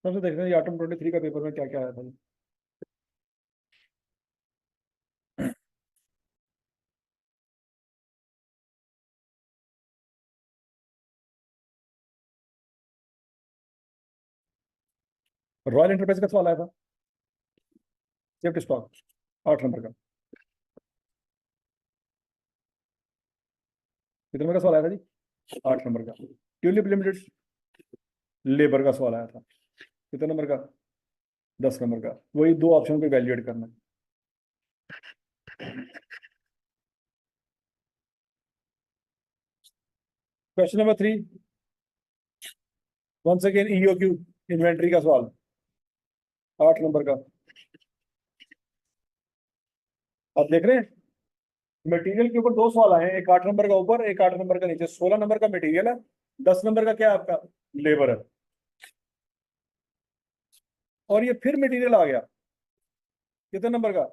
सबसे देखते हैं ऑटम 23 का पेपर में क्या क्या आया था। रॉयल एंटरप्राइज का सवाल आया था, सेफ्टी स्टॉक, 8 नंबर का। कितने नंबर का सवाल आया था जी, 8 नंबर का। ट्यूलिप लिमिटेड, लेबर का सवाल आया था, कितने नंबर का, 10 नंबर का, वही दो ऑप्शन पे वैल्यूएट करना है। Question number 3, once again EOQ, inventory का सवाल, 8 नंबर का। आप देख रहे हैं मटेरियल के ऊपर दो सवाल आए हैं, एक 8 नंबर का ऊपर, एक 8 नंबर का नीचे। 16 नंबर का मटेरियल है, 10 नंबर का क्या है आपका, लेबर है। और ये फिर मटेरियल आ गया, कितने नंबर का,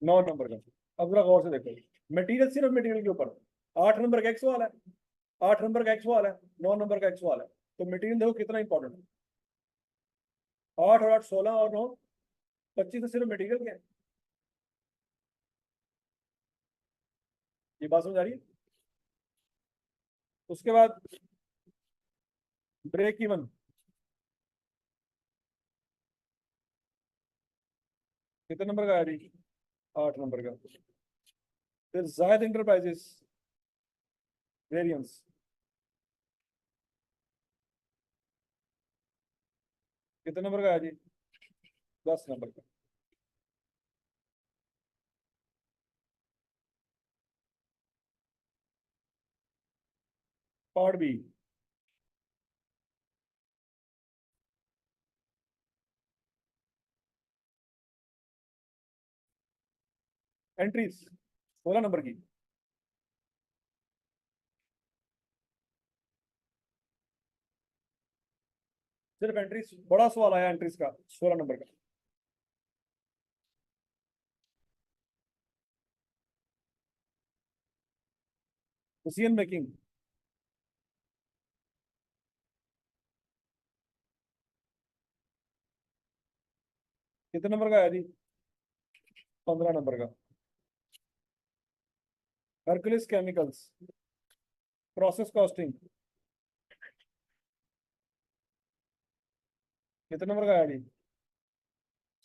9 नंबर का। अब जरा गौर से देखो, मटेरियल सिर्फ मटेरियल के ऊपर, 8 नंबर का एक सवाल है, 8 नंबर का एक सवाल है, 9 नंबर का एक सवाल है। तो मटेरियल देखो कितना इंपॉर्टेंट है। 8 और 8 16 और 9 25, तो सिर्फ मटेरियल के हैं। ये बात समझ आ रही है। उसके बाद ब्रेक इवन, कितने नंबर का है अभी, 8 नंबर का। फिर जायद इंटरप्राइजेस, वेरियंस, कितने नंबर का है जी, 10 नंबर का। पार्ट बी, एंट्रीज 16 नंबर की। सिर्फ एंट्रीज, बड़ा सवाल आया एंट्रीज का, 16 नंबर का। डिसीजन मेकिंग, कितने नंबर का है जी, 15 नंबर का। हरकुलिस केमिकल्स, प्रोसेस कॉस्टिंग, कितने नंबर का है जी,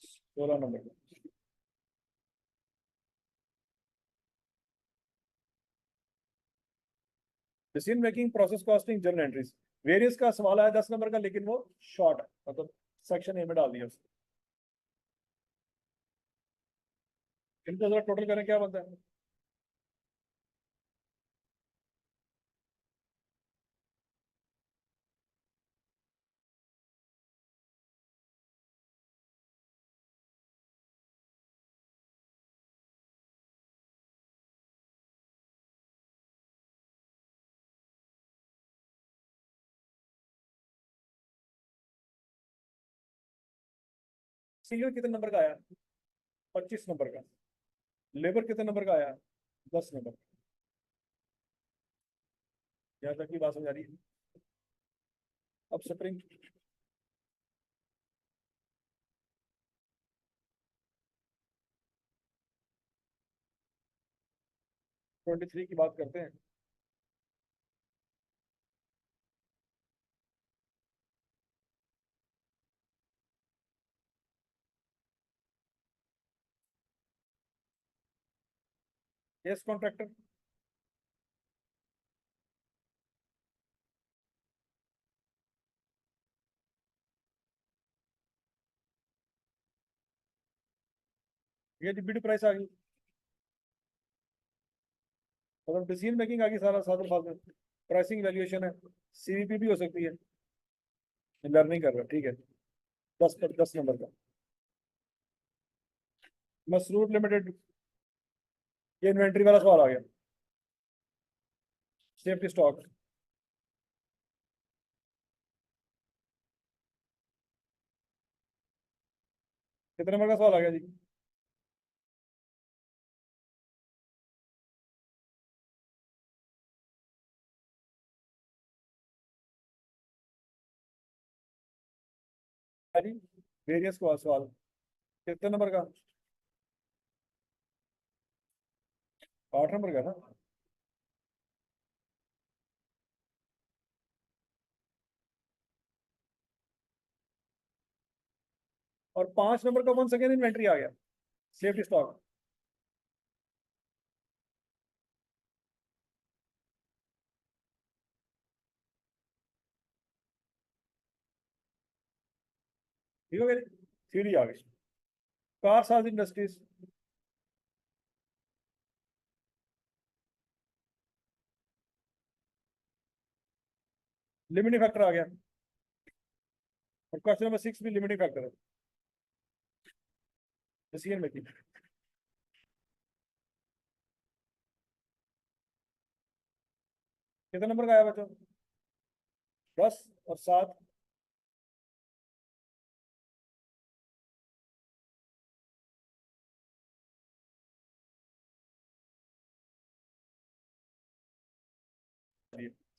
16 नंबर का। Decision making, process costing, journal entries. Various का सवाल आया 10 नंबर का, लेकिन वो शॉर्ट है, मतलब सेक्शन ए में डाल दिया उसने। इनको जरा टोटल करें, क्या बनता है। सीनियर कितने नंबर का आया, 25 नंबर का। लेबर कितने नंबर का आया, 10 नंबर। यहाँ तक की बात समझ आ रही है। अब स्प्रिंग, 23 की बात करते हैं। यस कॉन्ट्रैक्टर, ये बिड प्राइस आ गई, मतलब डिसीजन मेकिंग आ गई, सारा साथ बाद में प्राइसिंग वैल्यूएशन है, सीवीपी भी हो सकती है। लर्निंग कर रहा है, ठीक है। 10 नंबर का। मसरूर लिमिटेड, ये इन्वेंट्री वाला सवाल आ गया। सेफ्टी स्टॉक, कितने नंबर का सवाल आ गया जी, जी वेरियस का सवाल, कितने नंबर का, 8 नंबर का था। और 5 नंबर का वन सेकेंड इन्वेंट्री आ गया, सेफ्टी स्टॉक। ठीक हो गया, सीधी आ गई। कार साज इंडस्ट्रीज, लिमिटिंग फैक्टर आ गया, और क्वेश्चन नंबर 6 भी लिमिटिंग फैक्टर है, डिसीजन मेकिंग। कितने नंबर का आया बच्चों? 10 और 7।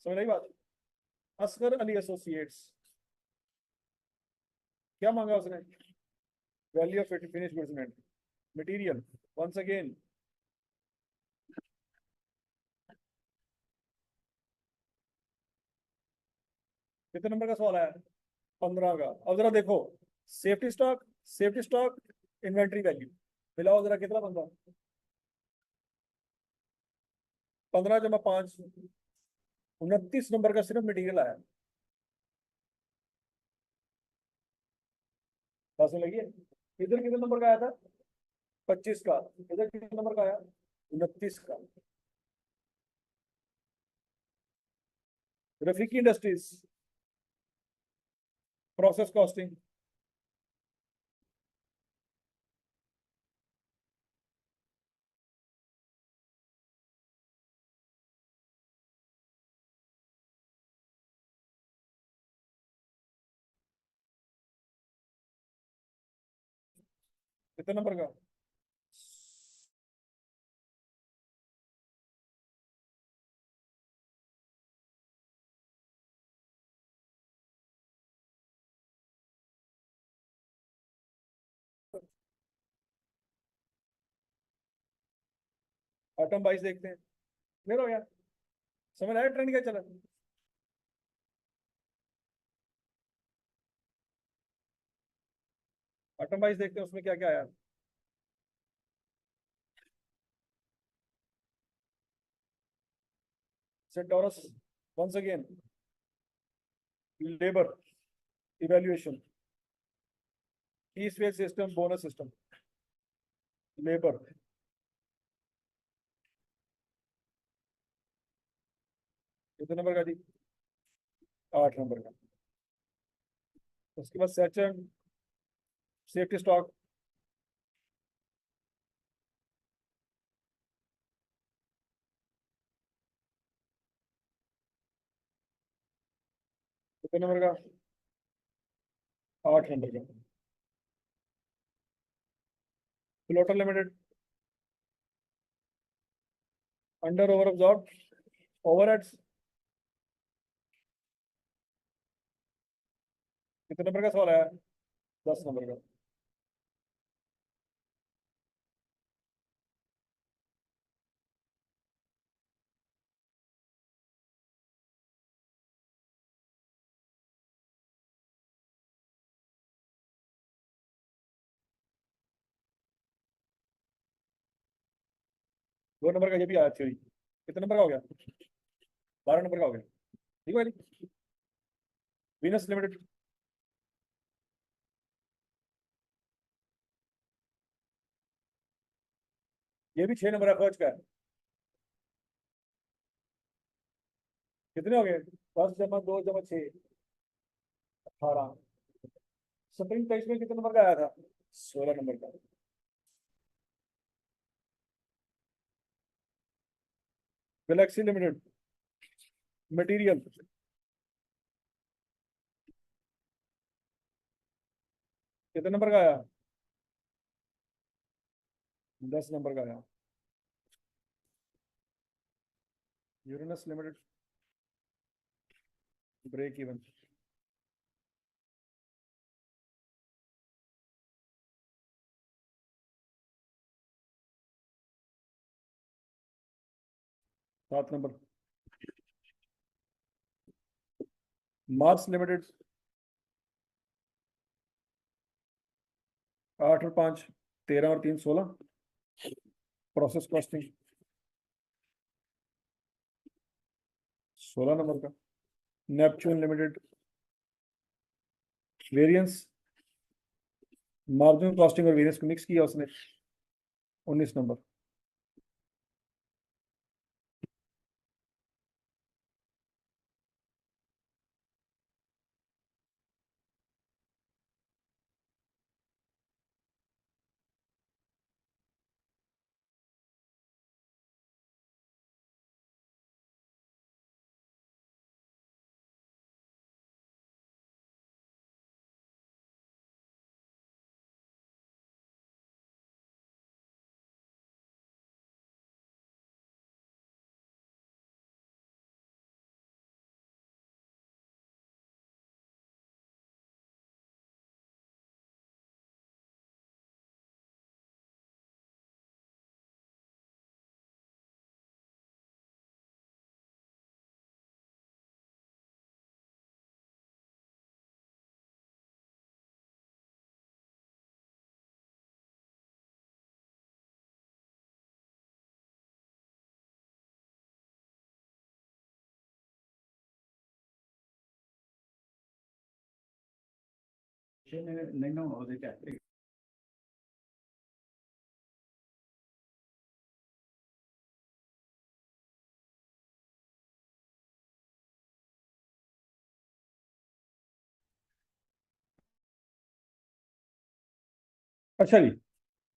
समझ रही बात? असगर अली एसोसिएट्स, क्या मांगा उसने? Value of finish goods net material, once again. कितने नंबर का सवाल आया? 15 का। अब जरा देखो, safety stock, safety stock, inventory value मिलाओ जरा, कितना बनता? 15 × 5, 29 नंबर का सिर्फ मटेरियल आया। पास में लगी है। इधर कितने नंबर का आया था? 25 का। इधर कितने नंबर का आया? 29 का। रफीकी इंडस्ट्रीज, प्रोसेस कॉस्टिंग, कितने नंबर का? आइटम 22 देखते हैं। क्लियर हो गया? समझ आया ट्रेंड क्या चला? आइटम 22 देखते हैं, उसमें क्या क्या आया। Centaurus, once again, labour evaluation, east west system, bonus system, labour. कितने नंबर का जी? 8 नंबर का। उसके बाद सेचन, सेफ्टी स्टॉक, कितने नंबर का? 8 नंबर का। Floater limited, under over absorb, overheads, कितने नंबर का सवाल आया? 10 नंबर का। 2 नंबर का ये भी आया थ्योरी। कितने नंबर का हो गया? 12 नंबर का हो गया। ठीक है भाई। वीनस लिमिटेड, ये भी 6 नंबर का खोज का है। कितने हो गए? 10 × 2 × 6, 18। स्प्रिंग टेक्स में कितने नंबर का आया था? 16 नंबर का। गैलेक्सी लिमिटेड, मटेरियल, कितने नंबर का आया? 10 नंबर का आया। Uranus limited, break even, 7 number. Mars limited, 8 और 5, 13 और 3, 16। प्रोसेस कॉस्टिंग, 16 नंबर का। Neptune limited, variance, marginal costing और वेरिएंस को मिक्स किया उसने। 19 नंबर। अच्छा जी।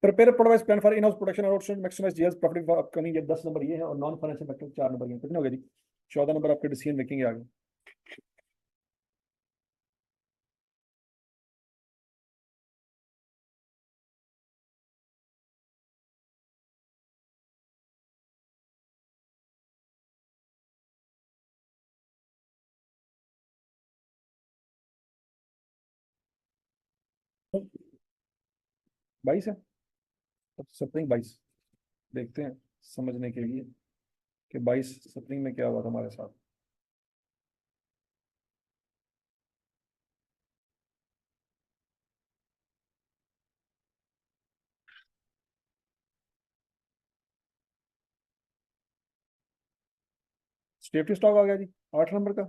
Prepare provise plan for in house production और outsource maximize GS profit for upcoming, ये 10 नंबर ये है, और नॉन फाइनेंशियल फैक्टर 4 नंबर ये, कितने हो गए जी? 14 नंबर आपके डिसीजन मेकिंग आ गए। बाईस है। सप्रिंग 22। देखते हैं समझने के लिए कि 22 सप्रिंग में क्या हुआ था हमारे साथ। सेफ्टी स्टॉक आ गया जी 8 नंबर का।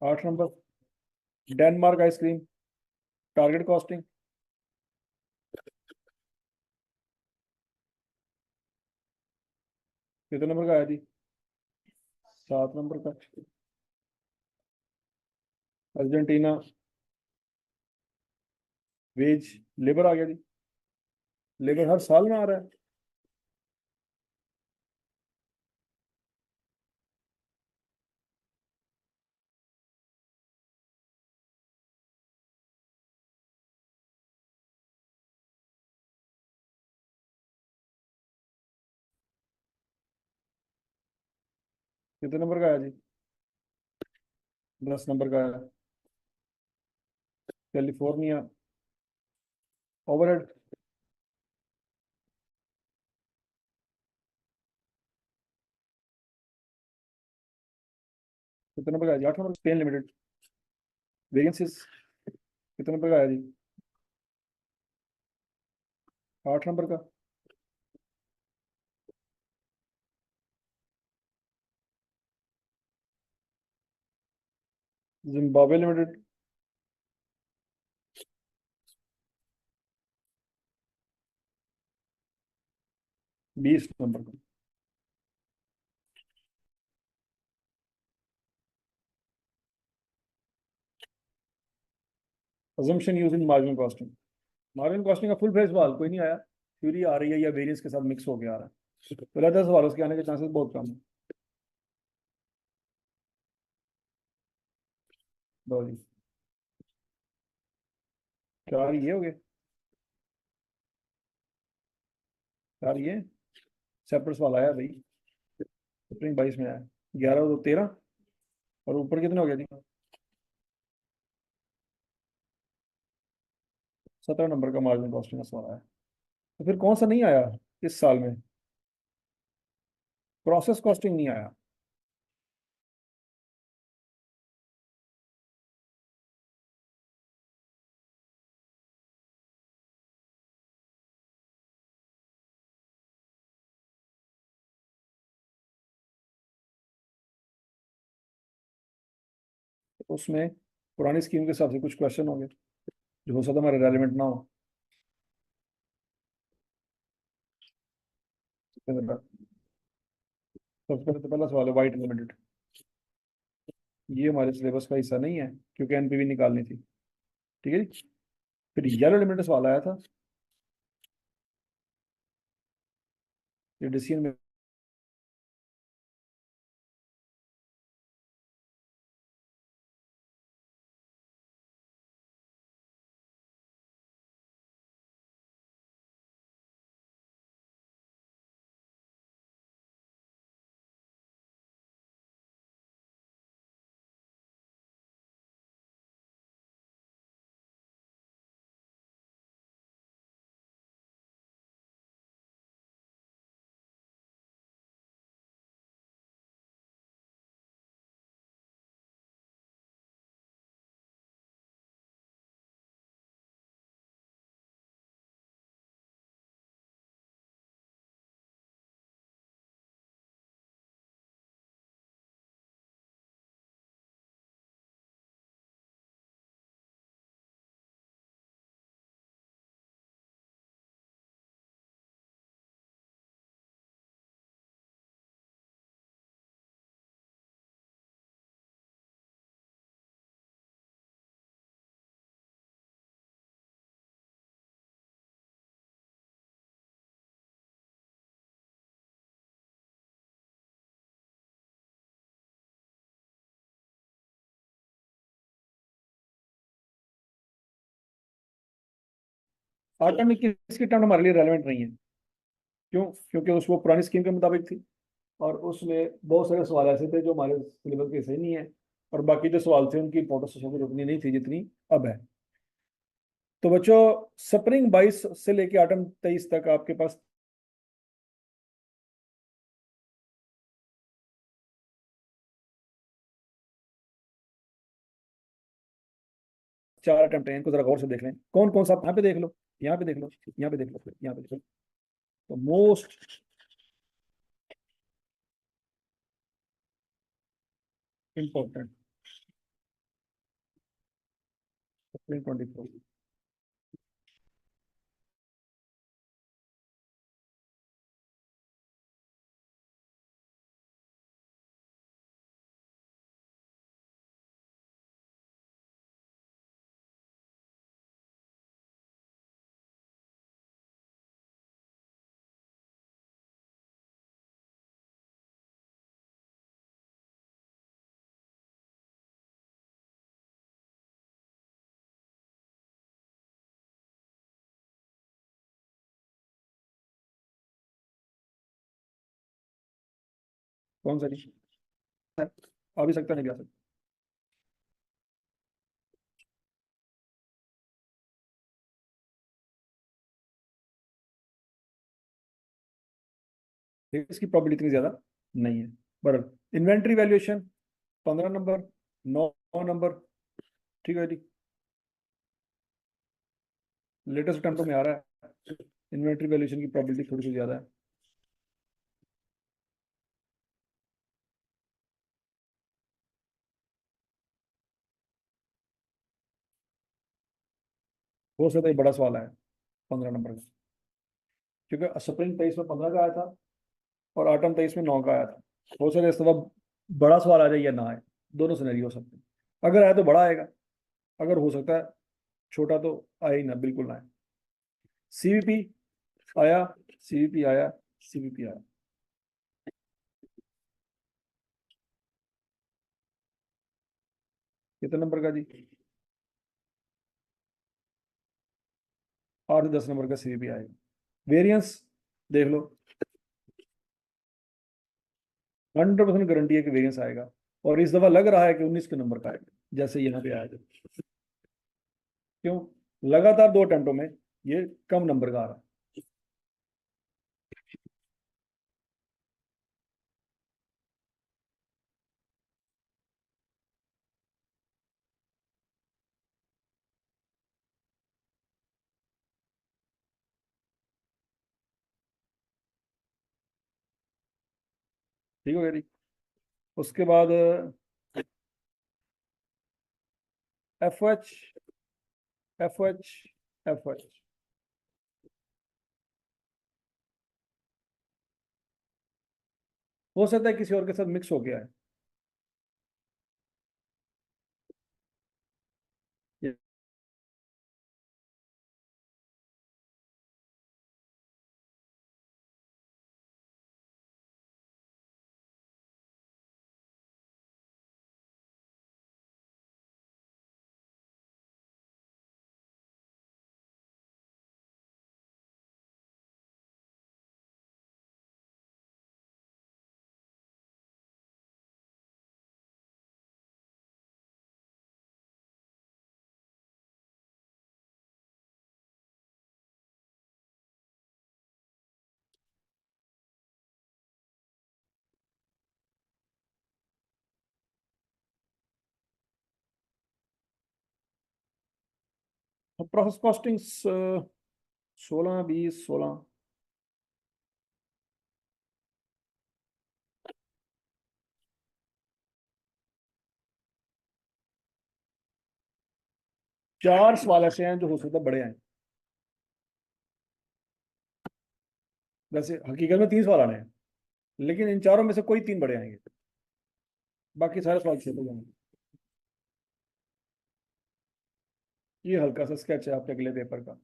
8 number. Denmark ice cream. Target costing. कितने नंबर का आया जी? 7 नंबर का। अर्जेंटीना। वेज। लेबर आ गया जी। लेबर हर साल में आ रहा है। कितने नंबर का आया जी? 10 नंबर का आया। कैलिफोर्निया। ओवरहेड। कितने नंबर का आया जी? 8 नंबर। Spain limited. वेरियंसेस। कितने नंबर का आया जी? 8 नंबर का। Zimbabwe limited. 20 नंबर का। Assumption use in marginal costing. Marginal costing का फुल फेस सवाल कोई नहीं आया। थ्योरी आ रही है या वेरियंस के साथ मिक्स होके आ रहा है, तो रहता सवाल उसके आने के चांसेस बहुत कम है। दो जी। 4 ये हो गए। 4 ये सेपरेट सवाल आया भाई। स्प्रिंग 22 में आया। 11 तो 13। और ऊपर कितने हो गया जी? 17 नंबर का मार्जिन कॉस्टिंग का सवाल आया। तो फिर कौन सा नहीं आया इस साल में? प्रोसेस कॉस्टिंग नहीं आया। तो उसमें पुरानी स्कीम के हिसाब से कुछ क्वेश्चन होंगे जो हो सकता है हमारे रेलिवेंट ना हो। सबसे पहले तो पहला सवाल है वाइट लिमिटेड। ये हमारे सिलेबस का हिस्सा नहीं है क्योंकि एनपीवी निकालनी थी। ठीक है जी। फिर येलो लिमिटेड सवाल आया था, ये डिसीजन में आटा में किसकी टर्म हमारे लिए रेलिवेंट नहीं है। क्यों? क्योंकि उस वो पुरानी स्कीम के मुताबिक थी, और उसमें बहुत सारे सवाल ऐसे थे जो हमारे सिलेबस के सही नहीं है, और बाकी जो सवाल थे उनकी इंपॉर्टेंस उतनी नहीं थी जितनी अब है। तो बच्चों, स्प्रिंग 22 से लेके ऑटम 23 तक आपके पास 4 अटेम्प्ट हैं, इनको जरा गौर से देख लें कौन कौन सा। यहाँ पे देख लो, यहाँ पे देख लो, यहाँ पे देख लो, यहाँ पे देख लो। तो मोस्ट इंपॉर्टेंट स्प्रिंग 24। कौन सा नहीं आ भी सकता, नहीं भी आ सकता। ठीक है, इसकी प्रॉबिलिटी इतनी ज्यादा नहीं है। बरल इन्वेंट्री वैल्यूएशन 15 नंबर, 9 नंबर। ठीक है जी। लेटेस्ट अटेम्प्ट में आ रहा है, इन्वेंट्री वैल्यूएशन की प्रॉबिलिटी थोड़ी सी ज्यादा है। हो सकता है ये बड़ा सवाल है 15 नंबर का, क्योंकि स्प्रिंग 23 में 15 का आया था और ऑटम 23 में 9 का आया था। हो सकता है इस दफा बड़ा सवाल आ जाए या ना आए, दोनों सिनेरियो हो सकते हैं। अगर आया तो बड़ा आएगा, अगर हो सकता है छोटा तो आए ही ना, बिल्कुल ना आए। सीवीपी आया, सीवीपी आया, सीवीपी आया। कितने नंबर का जी? 8 से 10 नंबर का सीवीपी आएगा। वेरिएंस देख लो, 100% गारंटी है कि वेरिएंस आएगा, और इस दफा लग रहा है कि 19 के नंबर का आएगा, जैसे यहाँ पे आया था। क्यों? लगातार 2 अटेम्प्टों में ये कम नंबर का आ रहा है। ठीक हो गया जी। उसके बाद F H F H F H. हो सकता है किसी और के साथ मिक्स हो गया है। ये प्रोसेस कॉस्टिंग 16 20 16। 4 सवाल ऐसे हैं जो हो सकता है बड़े हैं। वैसे हकीकत में 3 सवाल आने हैं, लेकिन इन चारों में से कोई 3 बड़े आएंगे, बाकी सारे सवाल छोटे जाएंगे। ये हल्का सा स्केच है आपके अगले पेपर का।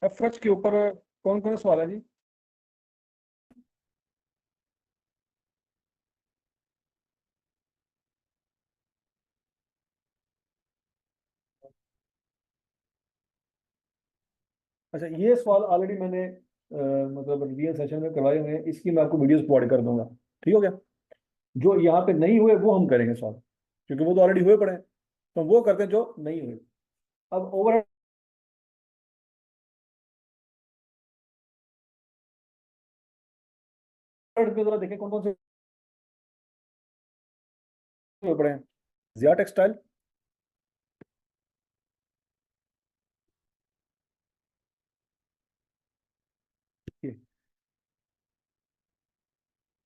एफ एच के ऊपर कौन कौन से सवाल है जी? अच्छा, ये सवाल ऑलरेडी मैंने मतलब रियल सेशन में करवाए हुए हैं, इसकी मैं आपको वीडियोस प्रोवाइड कर दूंगा। ठीक हो गया? जो यहाँ पे नहीं हुए वो हम करेंगे सॉल्व, क्योंकि वो तो ऑलरेडी हुए पड़े हैं, तो वो करते हैं जो नहीं हुए। अब ओवरहेड में जरा देखें कौन कौन से हुए पड़े हैं। जिया टेक्सटाइल,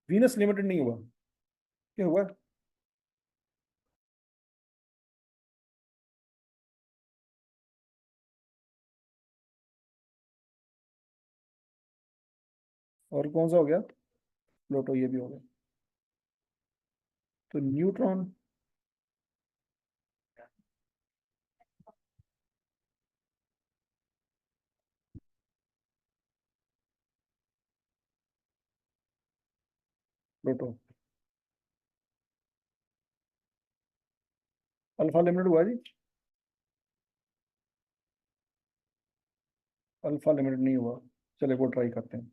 वीनस लिमिटेड नहीं हुआ, क्या हुआ? और कौन सा हो गया? प्लूटो, ये भी हो गया। तो न्यूट्रॉन, प्रोटो अल्फा लिमिटेड हुआ जी? अल्फा लिमिटेड नहीं हुआ। चले वो ट्राई करते हैं।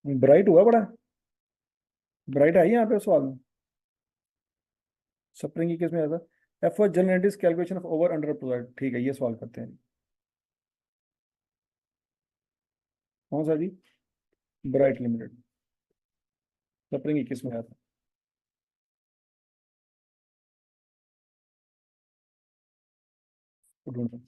ब्राइट हुआ बड़ा। ब्राइट है यहाँ पे सवाल में। स्प्रिंग की किस में आता? F was general calculation of over under provide. ठीक है, ये सवाल करते हैं। कौन सा जी? Bright limited. स्प्रिंग की किस में आता? वो ढूंढ रहा हूँ।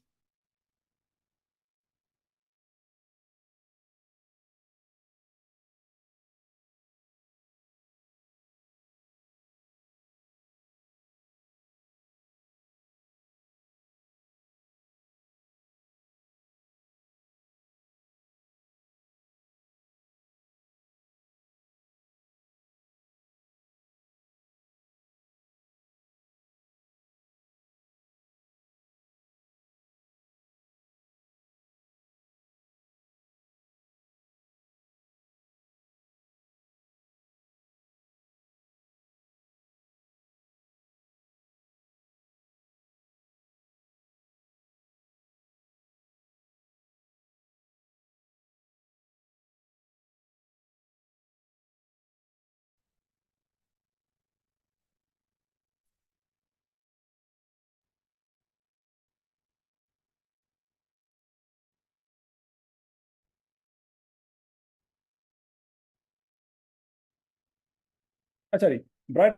अच्छा जी। Bright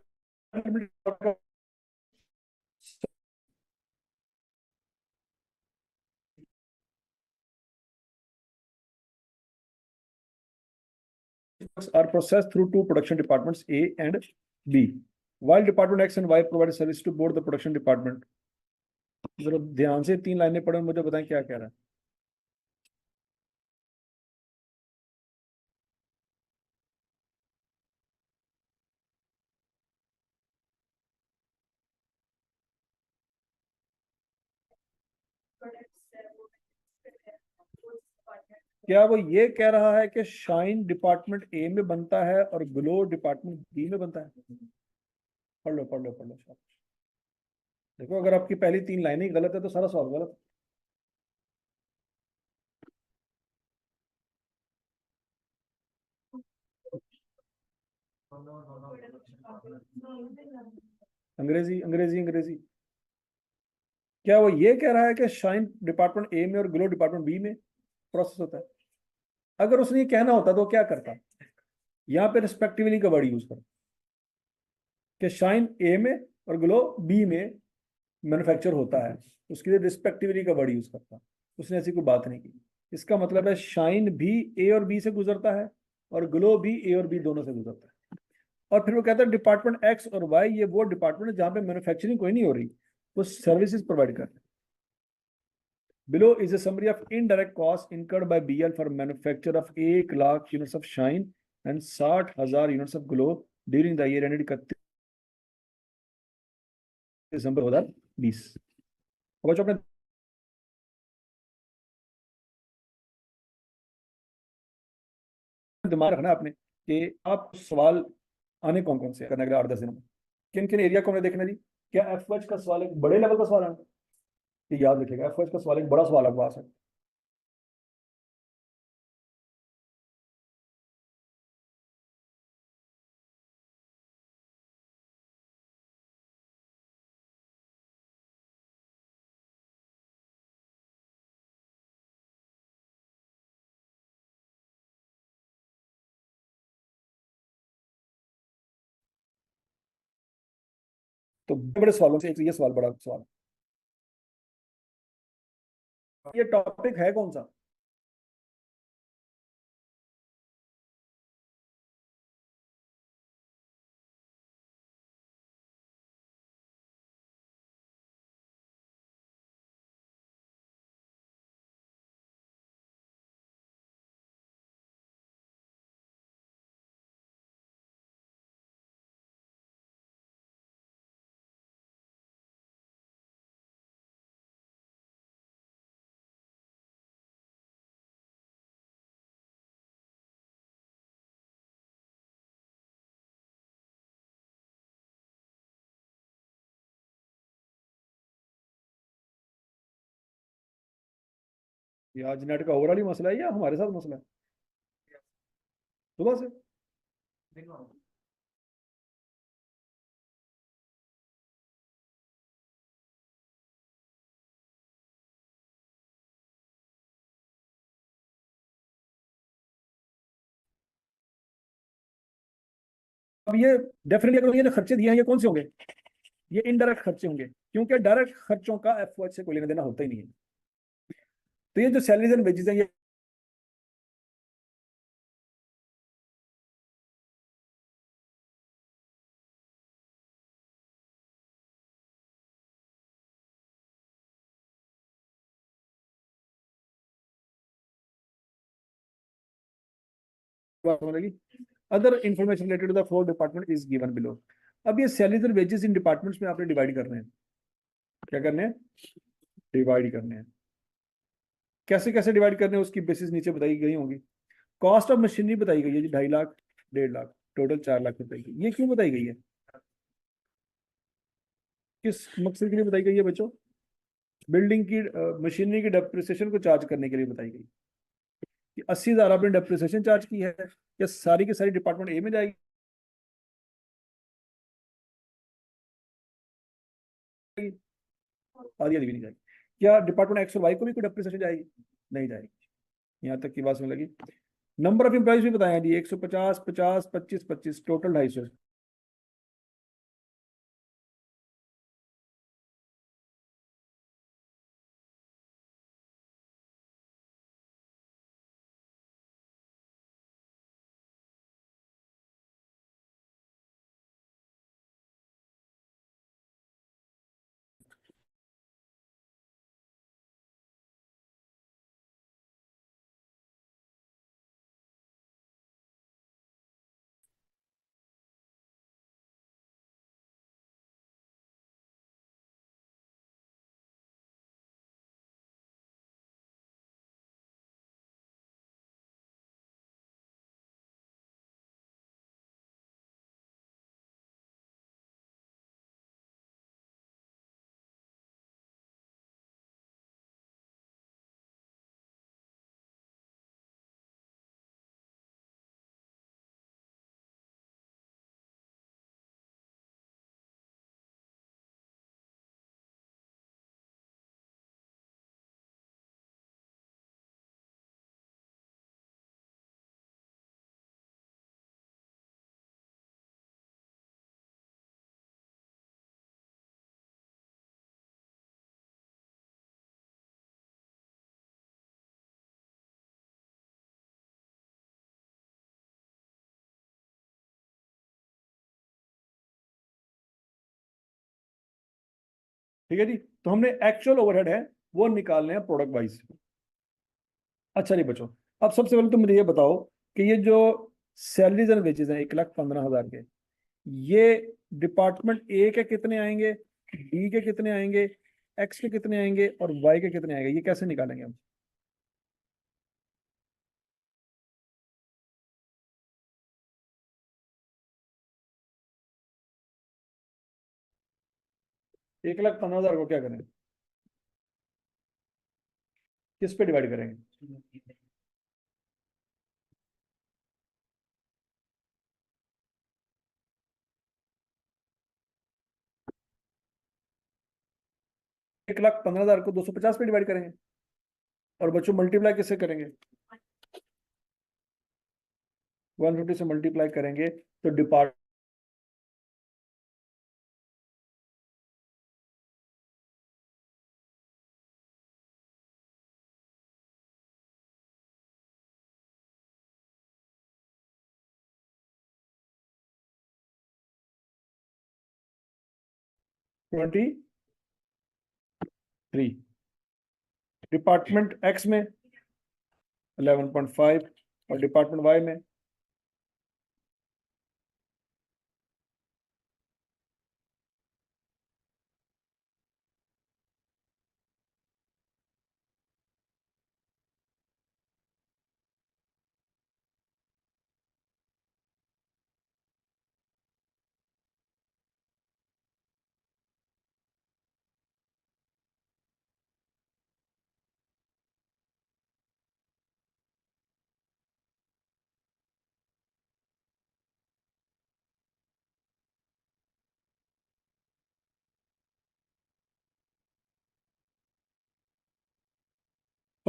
limited are processed through two production departments A and B. While Department X and Y provide service to both the production department. जरा ध्यान से तीन लाइनें पढ़े, मुझे बताएं क्या कह रहा है। क्या वो ये कह रहा है कि शाइन डिपार्टमेंट ए में बनता है और ग्लो डिपार्टमेंट बी में बनता है? पढ़ लो पढ़ लो पढ़ लो शाबाश। देखो, अगर आपकी पहली तीन लाइनें ही गलत है तो सारा सवाल गलत है। अंग्रेजी अंग्रेजी अंग्रेजी। क्या वो ये कह रहा है कि शाइन डिपार्टमेंट ए में और ग्लो डिपार्टमेंट बी में प्रोसेस होता है? अगर उसने ये कहना होता तो वो क्या करता? यहाँ पे रिस्पेक्टिवली का वर्ड यूज कर कि शाइन ए में और ग्लो बी में मैन्युफैक्चर होता है, उसके लिए रिस्पेक्टिवली का वर्ड यूज करता। उसने ऐसी कोई बात नहीं की। इसका मतलब है शाइन भी ए और बी से गुजरता है और ग्लो भी ए और बी दोनों से गुजरता है। और फिर वो कहता है डिपार्टमेंट एक्स और वाई ये वो डिपार्टमेंट है जहां पे मैन्युफैक्चरिंग कोई नहीं हो रही, वो सर्विसेज प्रोवाइड कर रहे हैं। Below is a summary of indirect costs incurred by BL for manufacture of 1 lakh units of shine and 60,000 units of glow during the year ended 31 December 2020। अब बच्चों अपने दिमाग रखना आपने कि आप सवाल आने कौन कौन से करने अगले 8-10 दिनों में, किन किन एरिया को हमने देखना जी। क्या एफ का सवाल एक बड़े लेवल का सवाल है? ये याद रखिएगा, एफ का सवाल एक बड़ा सवाल आपको आ सकता है। तो बड़े बड़े सवालों से एक ये सवाल बड़ा सवाल। ये टॉपिक है कौन सा? ये आज नेट का ओवरऑल ही मसला है या हमारे साथ मसला है? सुबह से। अब ये डेफिनेटली अगर ये जो खर्चे दिए हैं ये कौन से होंगे? ये इनडायरेक्ट खर्चे होंगे, क्योंकि डायरेक्ट खर्चों का एफओएच से कोई लेना देना होता ही नहीं है। तो ये जो सैलरीज एंड वेजेस हैं ये बात होने लगी। Other information related to the four department is given below. अब ये salaries and wages in departments में आपने डिवाइड करने हैं। क्या करने हैं? डिवाइड करने हैं। कैसे कैसे डिवाइड करने हैं उसकी बेसिस नीचे बताई गई होंगी। कॉस्ट ऑफ मशीनरी बताई गई है जी 2.5 लाख, 1.5 लाख, टोटल 4 लाख रुपए की। ये क्यों बताई गई है? किस मकसद के लिए बताई गई है बच्चों? बिल्डिंग की मशीनरी की डेप्रिसिएशन को चार्ज करने के लिए बताई गई कि 80,000 आपने डेप्रिसिएशन चार्ज की है, या सारी की सारी डिपार्टमेंट ए में जाएगी, आधी आधी भी नहीं जाएगी। क्या डिपार्टमेंट एक्स और वाई को भी कोई डेप्रिसिएशन जाएगी? नहीं जाएगी। यहाँ तक की बात समझ लगी। नंबर ऑफ एम्प्लॉइज भी बताया जी, 150, 50, 25, 25, टोटल 250। ठीक है जी। तो हमने एक्चुअल ओवरहेड है वो निकालने हैं प्रोडक्ट वाइज। अच्छा नहीं बचो। अब सबसे पहले तुम मुझे ये बताओ कि ये जो सैलरीज एंड वेजेस हैं 1,15,000 के, ये डिपार्टमेंट ए के कितने आएंगे, डी के कितने आएंगे, एक्स के कितने आएंगे और वाई के कितने आएंगे, ये कैसे निकालेंगे हम? 1,15,000 को क्या करें? किस पे डिवाइड करेंगे? 1,15,000 को 250 पे डिवाइड करेंगे। और बच्चों मल्टीप्लाई किससे करेंगे? 150 से मल्टीप्लाई करेंगे तो डिपार्ट 23। डिपार्टमेंट एक्स में 11.5 और डिपार्टमेंट वाई में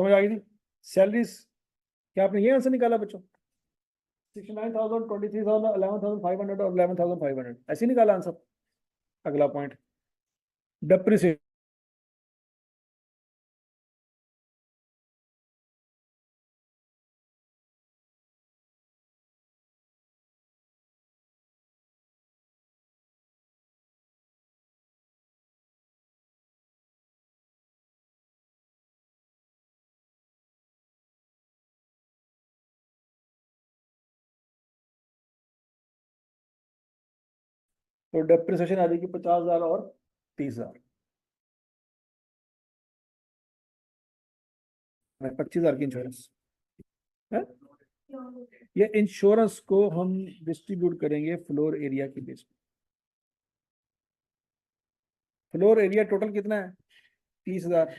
समझ आ गई थी? सैलरीज, क्या आपने ये आंसर निकाला बच्चों? 69,000, 23,000, 11,500 और 11,500, ऐसे ही निकाला आंसर। अगला पॉइंट, डेप्रिसिएशन। तो डेप्रिसिएशन आ जाएगी 50,000 और 30,000, 25,000 की इंश्योरेंस है। ये इंश्योरेंस को हम डिस्ट्रीब्यूट करेंगे फ्लोर एरिया की बेस पे। फ्लोर एरिया टोटल कितना है? 30,000।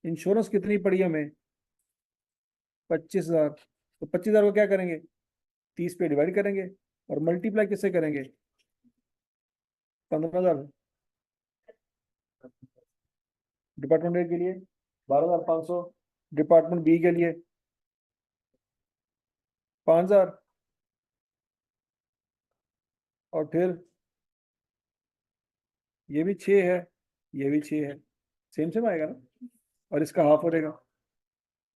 इंश्योरेंस कितनी पड़ी हमें? 25,000। तो 25,000 को क्या करेंगे? 30 पे डिवाइड करेंगे और मल्टीप्लाई किससे करेंगे? 15,000। डिपार्टमेंट ए के लिए 12,500, डिपार्टमेंट बी के लिए 5,000, और फिर ये भी 6 है, ये भी 6 है, सेम सेम आएगा ना, और इसका हाफ हो जाएगा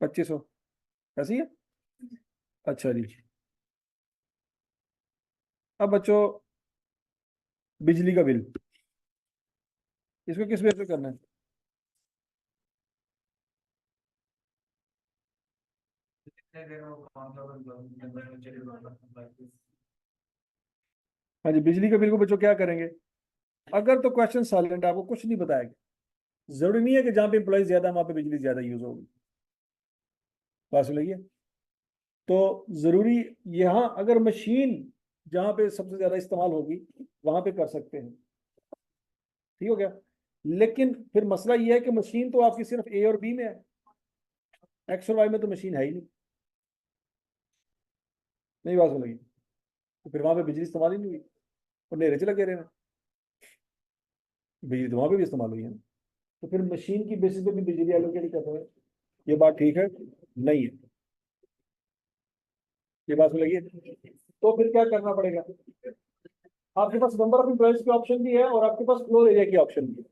2500। ऐसे ही है। अच्छा जी, अब बच्चों बिजली का बिल, इसको किस बेस पे करना है? हाँ जी, बिजली के बिल को बच्चों क्या करेंगे? अगर तो क्वेश्चन साइलेंट, आपको कुछ नहीं बताएगा, जरूरी नहीं है कि जहाँ पे एम्प्लॉय ज्यादा वहां पे बिजली ज्यादा यूज होगी। बात सुन लीजिए, तो जरूरी, यहाँ अगर मशीन जहाँ पे सबसे ज्यादा इस्तेमाल होगी वहां पे कर सकते हैं, ठीक हो गया। लेकिन फिर मसला ये है कि मशीन तो आपकी सिर्फ ए और बी में है, एक्स और वाई में तो मशीन है ही नहीं। नहीं बात सुन लगी, तो फिर वहां पे बिजली इस्तेमाल ही नहीं हुई, और नेरे लगे रहे हैं, बिजली तो वहां पे भी इस्तेमाल हुई है ना। तो फिर मशीन की बेसिस पे भी बिजली एलोकेट करते हैं, ये बात ठीक है? नहीं है, ये बात सुन लगी। तो फिर क्या करना पड़ेगा? आपके पास नंबर ऑफ एम्प्लॉयज की ऑप्शन भी है और आपके पास फ्लोर एरिया की ऑप्शन भी है,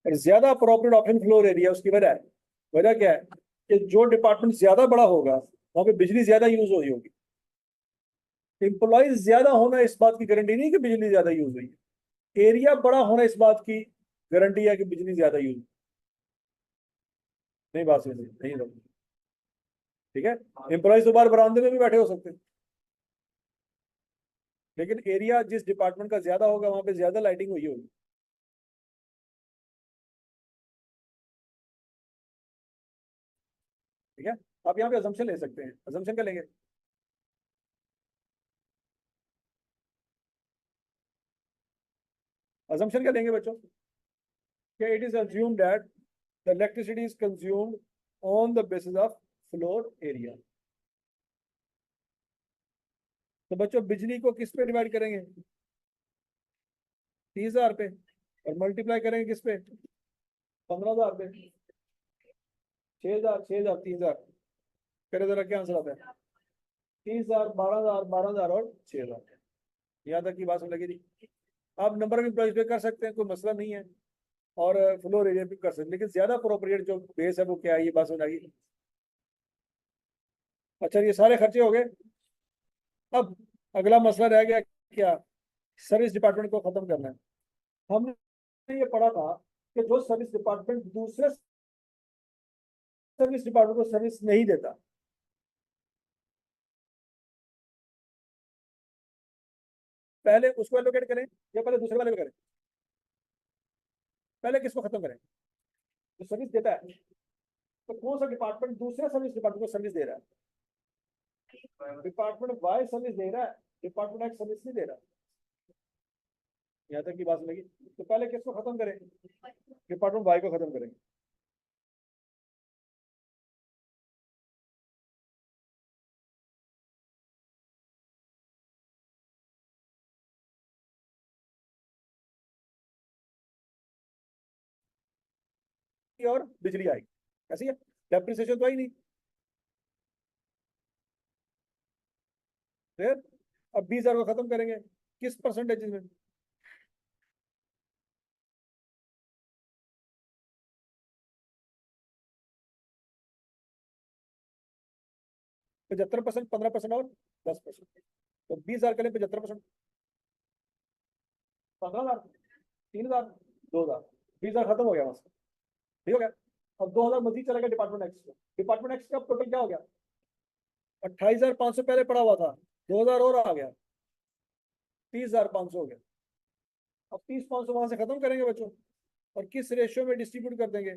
और ज्यादा अप्रोप्रिएट ऑप्शन फ्लोर एरिया। उसकी वजह है, वजह क्या है कि जो डिपार्टमेंट ज्यादा बड़ा होगा वहां पे बिजली ज्यादा यूज हो रही होगी। एम्प्लॉयज ज्यादा होना इस बात की गारंटी नहीं कि बिजली ज्यादा यूज हुई है, एरिया बड़ा होना इस बात की गारंटी है कि बिजली ज्यादा यूज। नहीं बात समझ नहीं समझ, ठीक है। एम्प्लॉयज तो बाहर बरामदे में भी बैठे हो सकते हैं, लेकिन एरिया जिस डिपार्टमेंट का ज्यादा होगा वहां पे ज्यादा लाइटिंग हुई होगी, ठीक है। आप यहाँ पे अजम्पशन ले सकते हैं, अजम्पशन क्या लेंगे? अजम्पशन क्या लेंगे बच्चों? कि it is assumed that the electricity is consumed on the basis of floor area. तो बच्चों बिजली को किस पे डिवाइड करेंगे? 30,000 पे, और मल्टीप्लाई करेंगे किस पे? 15,000 पे। 6,000, 6,000, 3,000, करे जरा क्या आंसर आता है? 30,000, 12,000, 12,000 और 6,000। यहाँ तक की बात समझ लगी थी। आप नंबर ऑफ एम्प्लॉयज पे कर सकते हैं, कोई मसला नहीं है, और फ्लोर एरिया पे कर सकते हैं, लेकिन ज्यादा अप्रोप्रिएट जो बेस है वो क्या है, ये बात समझ आ गई। अच्छा, ये सारे खर्चे हो गए। अब अगला मसला रह गया क्या? सर्विस डिपार्टमेंट को खत्म करना है। हमने ये पढ़ा था कि जो सर्विस डिपार्टमेंट दूसरे सर्विस डिपार्टमेंट को सर्विस नहीं देता, पहले उसको एलोकेट करें या पहले दूसरे वाले को करें? पहले किसको खत्म करें? जो सर्विस देता है, तो कौन सा डिपार्टमेंट दूसरे सर्विस डिपार्टमेंट को सर्विस दे रहा है? डिपार्टमेंट वाई सर्विस दे रहा है, डिपार्टमेंट एक्स सर्विस नहीं दे रहा। यहाँ तक की बात लगी। तो पहले किसको खत्म करें? डिपार्टमेंट वाई को खत्म करेंगे। और बिजली आएगी, ऐसी है। डेप्रिसिएशन तो आई नहीं। फिर अब 20,000 को खत्म करेंगे किस परसेंटेज में? 75%, 15% और 10%। तो 20,000 के लिए 75%, 15,000, 3,000, 2,000, 20,000 खत्म हो गया वहां से। ठीक हो गया। अब 2,000 मजीद चला गया डिपार्टमेंट एक्स में। डिपार्टमेंट एक्स का टोटल क्या हो गया? 28,500 पहले पड़ा हुआ था, 2,000 और आ गया, 30,500 हो गया। अब 30,500 वहां से खत्म करेंगे बच्चों, और किस रेशियो में डिस्ट्रीब्यूट कर देंगे?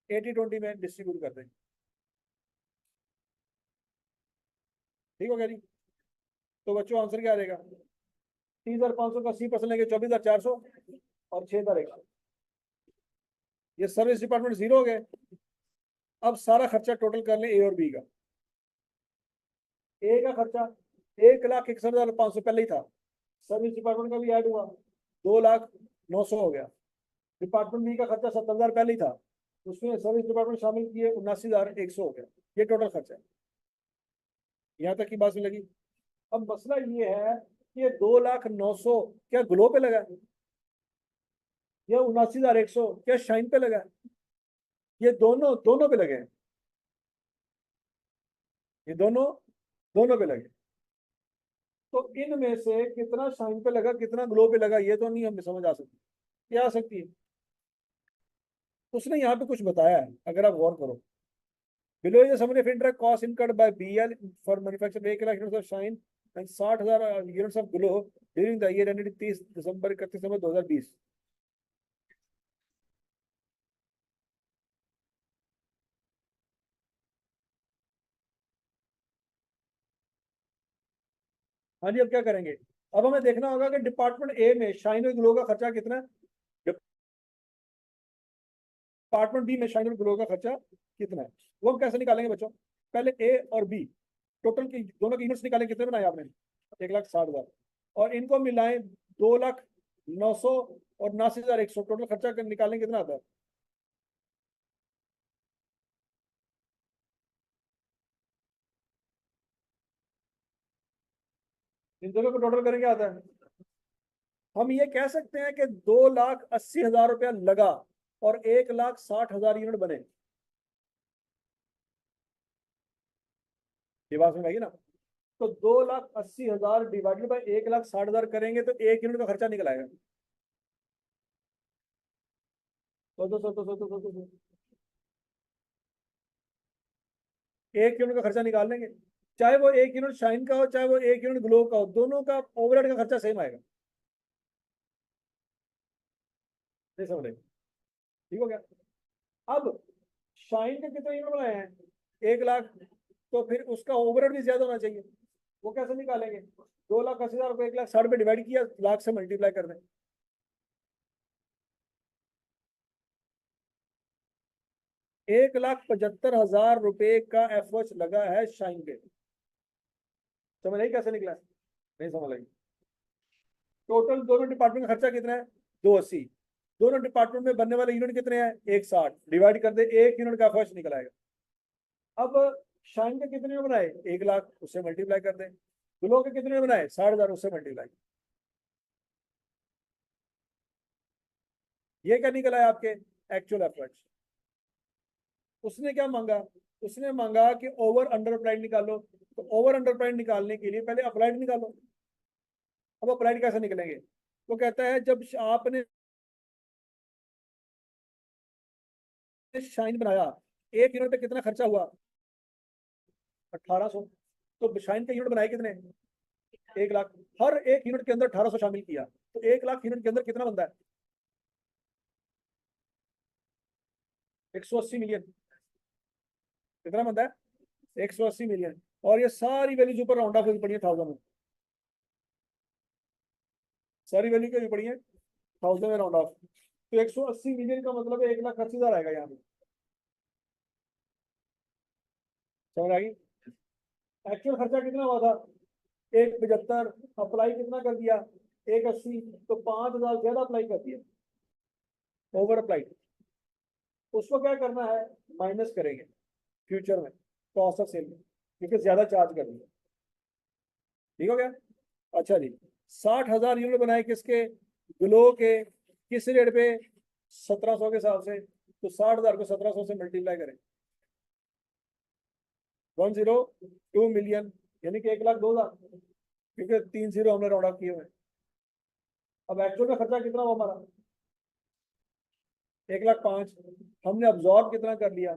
80-20 में डिस्ट्रीब्यूट कर देंगे। ठीक हो गया जी। तो बच्चों आंसर क्या आ जाएगा? 30,500 का 80% लेंगे, 24,400 और 6,100। ये सर्विस डिपार्टमेंट जीरो हो गए। अब सारा खर्चा टोटल कर लें ए और बी का। ए का खर्चा 1,61,500 पहले ही था, सर्विस डिपार्टमेंट का भी ऐड हुआ, 2,09,000 हो गया। डिपार्टमेंट बी का खर्चा 70,000 पहले ही था, उसमें सर्विस डिपार्टमेंट शामिल किए, 79,100 हो गया। ये टोटल खर्चा है। यहाँ तक की बात में लगी। अब मसला ये है कि 2,09,000 क्या ग्लो पे लगा है, या 79,100 क्या शाइन पे लगा है? ये दोनों दोनों पे लगे हैं, ये दोनों दोनों पे लगे। तो इनमें से कितना शाइन पे लगा, कितना ग्लो पे लगा, ये तो नहीं हमें समझ आ सकती। क्या आ सकती है? उसने यहाँ पे कुछ बताया है, अगर आप गौर करो। Below is summary of interest cost incurred by BL for manufacture 1,00,000 units of shine and 60,000 units of glow during the year ended 31 December 2020। हाँ जी, अब क्या करेंगे? अब हमें देखना होगा कि डिपार्टमेंट ए में शाइन और ग्लो का खर्चा कितना है, डिपार्टमेंट बी में शाइन और ग्लो का खर्चा कितना है। वो हम कैसे निकालेंगे बच्चों? पहले ए और बी टोटल की दोनों की यूनिट्स निकालें, कितने बनाए आपने? 1,60,000, और इनको मिलाएं 2,09,000 और 79,100, टोटल खर्चा निकालें कितना आता है? इन दोनों को टोटल करें क्या आता है? हम ये कह सकते हैं कि 2,80,000 रुपया लगा और 1,60,000 यूनिट बने। ये बात समझ आएगी ना? तो 2,80,000 डिवाइडेड बाई 1,60,000 करेंगे तो एक यूनिट का खर्चा निकल आएगा। सोचो। एक यूनिट का खर्चा निकाल लेंगे, चाहे वो एक यूनिट शाइन का हो, चाहे वो एक यूनिट ग्लो का हो, दोनों का ओवरहेड का खर्चा सेम आएगा। नहीं समझ रहे? ठीक हो गया। अब शाइन के कितने यूनिट बनाए हैं? 1,00,000। तो फिर उसका ओवरहेड भी ज्यादा होना चाहिए। वो कैसे निकालेंगे? 2,80,000 को 1,60,000 पे डिवाइड किया, लाख से मल्टीप्लाई कर दें। 1,75,000 रुपए का एफर्ट लगा है शाइन पे। समझ आई कैसे निकला? नहीं समझ आई। टोटल दोनों डिपार्टमेंट का खर्चा कितना है? 280। दोनों डिपार्टमेंट में बनने वाले यूनिट कितने हैं? 160, डिवाइड कर दे, एक यूनिट का खर्च निकल आएगा। अब शाइन के कितने में बनाए? 1,00,000, उससे मल्टीप्लाई कर दें। ग्लो के कितने में बनाए? 60,000, उससे मल्टीप्लाई। ये क्या निकला है आपके? Actual efforts. उसने क्या मांगा? उसने मांगा कि ओवर अंडर अप्लाइड निकालो। तो ओवर अंडर अप्लाइड निकालने के लिए पहले अप्लाइड निकालो। अब अप्लाइड कैसे निकलेंगे? वो कहता है जब आपने शाइन बनाया, एक यूनिट पे कितना खर्चा हुआ? 1,800। तो शाइन के यूनिट बनाए कितने? 1,00,000। हर एक यूनिट के अंदर 1,800 शामिल किया, तो 1,00,000 यूनिट के अंदर कितना बनता है? 180 मिलियन। कितना बनता है? 180 मिलियन। और ये सारी वैल्यूज ऊपर राउंड ऑफ पड़ी है 1,000 में। सारी वैल्यू क्या पड़ी है? 1,000 में राउंड ऑफ। तो 180 मिलियन का मतलब है 1,80,000 आएगा यहाँ पे। समझ आ गई? एक्चुअल खर्चा कितना हुआ था? 1,75। अप्लाई कितना कर दिया? 180। तो 5,000 ज्यादा अप्लाई कर दिया, ओवर अप्लाई। उसको क्या करना है, माइनस करेंगे फ्यूचर में कॉस्ट ऑफ सेल में, क्योंकि ज्यादा चार्ज कर दिया। ठीक हो गया। अच्छा जी, 60,000 यूनिट बनाए किसके, ग्लो के, किस रेट पे, 1700 के हिसाब से। तो 60,000 को 1700 से मल्टीप्लाई करें, 102 मिलियन, यानी कि 1,02,000, क्योंकि 3 जीरो हमने राउंड ऑफ किए हुए। अब एक्चुअल में खर्चा कितना हुआ हमारा, 1,05,000। हमने अब्जॉर्ब कितना कर लिया,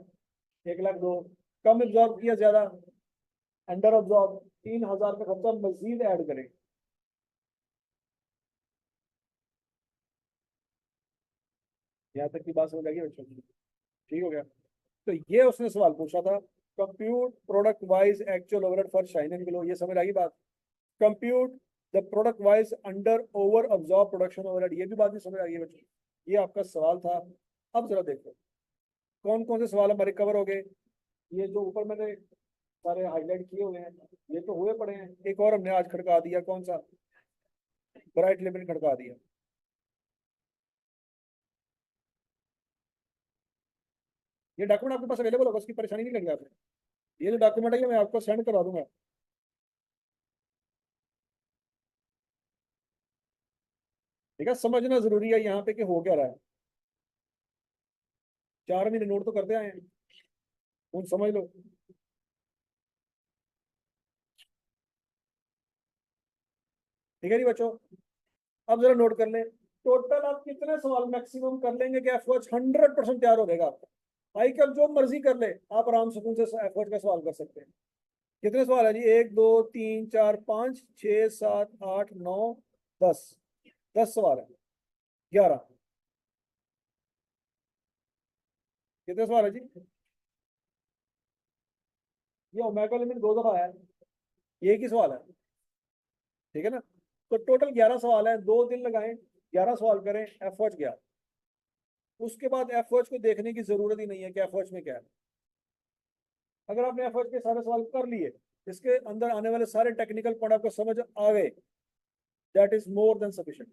1,02,000। कम अब्जॉर्ब किया, ज्यादा अंडर अब्जॉर्ब, 3,000 का खर्चा मजीद ऐड करें। यहाँ तक की बात समझ आ गई बच्चों की? ठीक हो गया। तो ये उसने सवाल पूछा था, compute product wise actual overhead for shine and glow, ये समझ आ गई बात। Compute the product wise under over absorb production overhead, ये भी बात नहीं समझ आ गई बच्चों? ये आपका सवाल था। अब जरा देखो कौन कौन से सवाल हमारे कवर हो गए। ये जो ऊपर मैंने सारे हाईलाइट किए हुए हैं, ये तो हुए पड़े हैं। एक और हमने आज खड़का दिया, कौन सा, ब्राइट लिमिट खड़का दिया। ये डॉक्यूमेंट आपके पास अवेलेबल होगा, उसकी परेशानी नहीं लगी आपने। ये जो डॉक्यूमेंट है ये मैं आपको सेंड करवा दूंगा। ठीक है, समझना जरूरी है यहाँ पे कि हो क्या रहा है। 4 महीने नोट तो करते आए हैं, उन समझ लो। ठीक है जी बच्चों, अब जरा नोट कर ले, टोटल आप कितने सवाल मैक्सिमम कर लेंगे कि एफओएच 100% तैयार हो जाएगा आपका। आई कल जो मर्जी कर ले, आप आराम सुकून से एफओएच का सवाल कर सकते हैं। कितने सवाल है जी, 1 2 3 4 5 6 7 8 9 10, 10 सवाल है, 11। कितने सवाल है जी, ये ओमेगा लिमिट 2 दफा है, ये एक ही सवाल है। ठीक है ना, तो टोटल 11 सवाल है, 2 दिन लगाएं, 11 सवाल करें, एफओएच गया। उसके बाद एफओएच को देखने की जरूरत ही नहीं है कि एफओएच में क्या है। अगर आपने एफओएच के सारे सवाल कर लिए, इसके अंदर आने वाले सारे टेक्निकल पॉइंट आपको समझ आ गए, that is more than sufficient.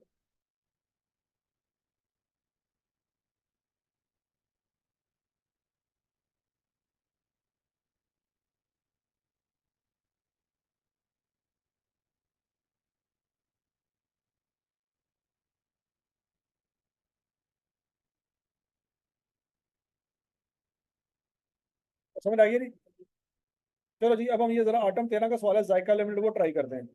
समझ आ गई नहीं? चलो जी, अब हम ये जरा आटम 13 का सवाल है, जायका लिमिटेड, वो ट्राई करते हैं।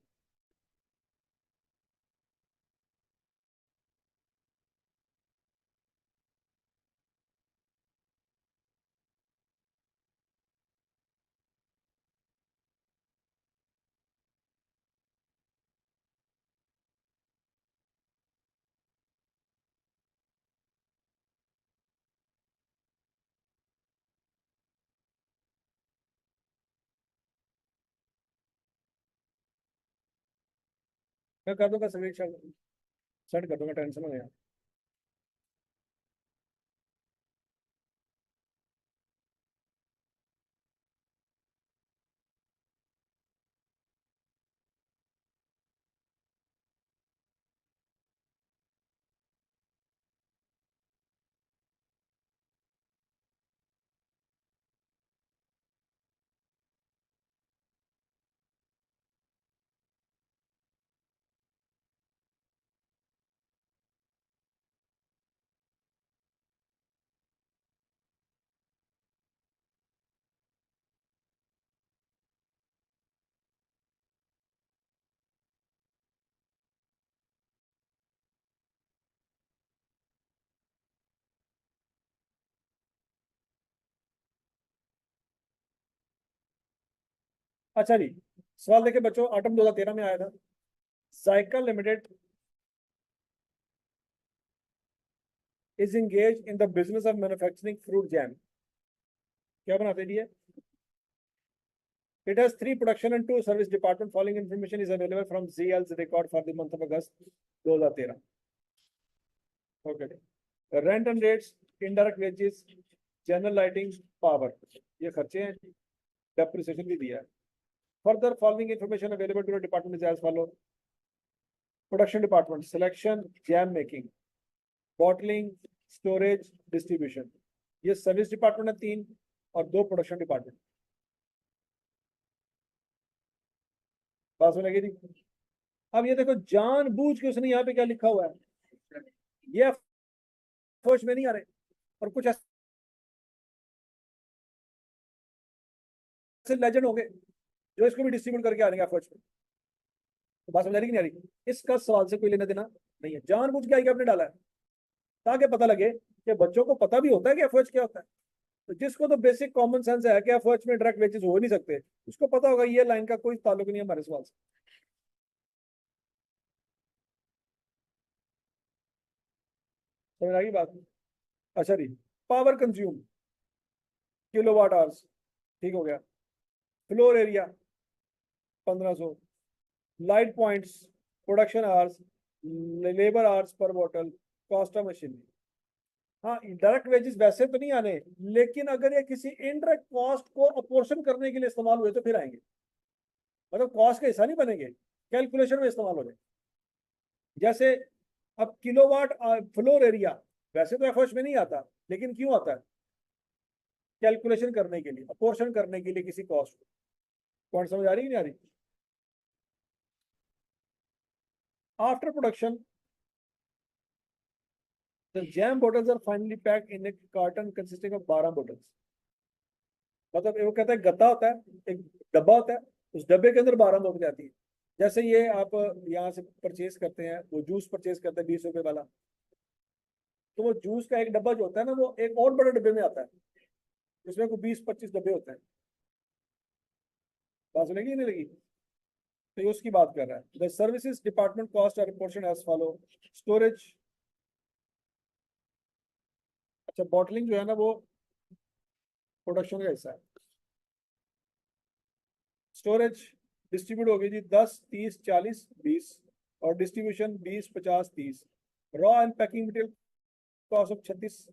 मैं कर दूंगा समीक्षा, सेंड कर दूंगा, टेंशन हो गया। अच्छा जी, सवाल देखिए बच्चों, आटम 2013 में आया था। Zaika limited is engage in the business of manufacturing fruit jam. क्या बनाते दिए? It has 3 production and 2 service department. Following information is available from ZL's record for the month of August 2013. Okay. Rent and rates, indirect wages, general lighting, power, ये खर्चे हैं। Depreciation भी दिया है। Further, following information available to the department is as follow. Production department, selection, jam making, bottling, storage, distribution. ये service department है 3 और 2 production department. बात समझ लगी थी? अब ये देखो जानबूझ के उसने यहाँ पे क्या लिखा हुआ है, ये फर्स्ट में नहीं आ रहे और कुछ ऐसे लेजेंड होंगे जो इसको भी डिस्ट्रीब्यूट करके आ रहे हैं फर्स्ट में। तो बात समझ आ रही कि नहीं आ रही? इसका सवाल से कोई लेना देना नहीं है, जानबूझ के आई आपने डाला है ताकि पता लगे कि बच्चों को पता भी होता है कि एफर्ज क्या होता है। तो जिसको तो बेसिक कॉमन सेंस है कि एफर्ज में डायरेक्ट वेजेस हो नहीं सकते, उसको पता होगा ये लाइन का कोई ताल्लुक नहीं है हमारे सवाल से। समझ आ गई बात? अच्छा जी, पावर कंज्यूम किलोवाट आवर्स, ठीक हो गया। Floor area 1500, light points, production hours, labour hours per bottle, cost of machinery. हाँ, डायरेक्ट वेजेस वैसे तो नहीं आने, लेकिन अगर ये किसी इनडायरेक्ट कॉस्ट को अपोर्शन करने के लिए इस्तेमाल हुए तो फिर आएंगे। मतलब कॉस्ट का हिस्सा नहीं बनेंगे, कैलकुलेशन में इस्तेमाल हो जाए। जैसे अब किलोवाट फ्लोर एरिया वैसे तो एफर्ट में नहीं आता, लेकिन क्यों आता है? कैलकुलेशन करने के लिए, अपोर्शन करने के लिए किसी कॉस्ट को। पॉइंट समझ आ रही है नहीं आ रही? After production the jam bottles are finally packed in a carton consisting of 12 bottles। मतलब वो कहता है गद्दा होता है, एक डब्बा होता है, उस डब्बे के अंदर 12 बोतलें आती है। जैसे ये आप यहाँ से परचेज करते हैं, वो जूस परचेज करते हैं 20 रुपए वाला, तो वो जूस का एक डब्बा जो होता है ना, वो एक और बड़े डब्बे में आता है, जिसमें को 20-25 डब्बे होते हैं। बात सुनेगी नहीं लगी? तो ये उसकी बात कर रहा है। The services department cost are portion as follow. Storage, अच्छा बॉटलिंग जो है ना वो प्रोडक्शन का हिस्सा है। स्टोरेज डिस्ट्रीब्यूट होगी जी 10, 30, 40, 20, और distribution 20, 50, 30। Raw and packing material cost of 36,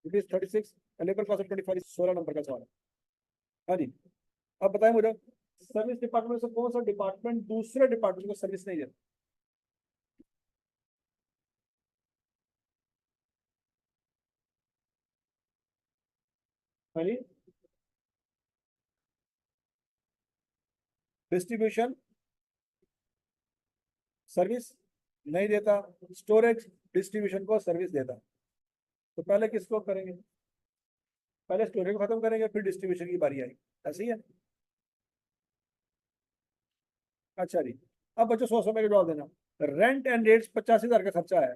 rupees 36, labour cost of 25। 16 number का सवाल है। हाँ जी, अब बताएं मुझे, सर्विस डिपार्टमेंट से कौन सा डिपार्टमेंट दूसरे डिपार्टमेंट को सर्विस नहीं देता? हाँ जी, डिस्ट्रीब्यूशन सर्विस नहीं देता, स्टोरेज डिस्ट्रीब्यूशन को सर्विस देता। तो पहले किसको करेंगे? पहले स्टोरेज को खत्म करेंगे, फिर डिस्ट्रीब्यूशन की बारी आएगी, ऐसे ही है। अच्छा जी, अब बच्चों 100 में जवाब देना। रेंट एंड रेट्स 85,000 का खर्चा है,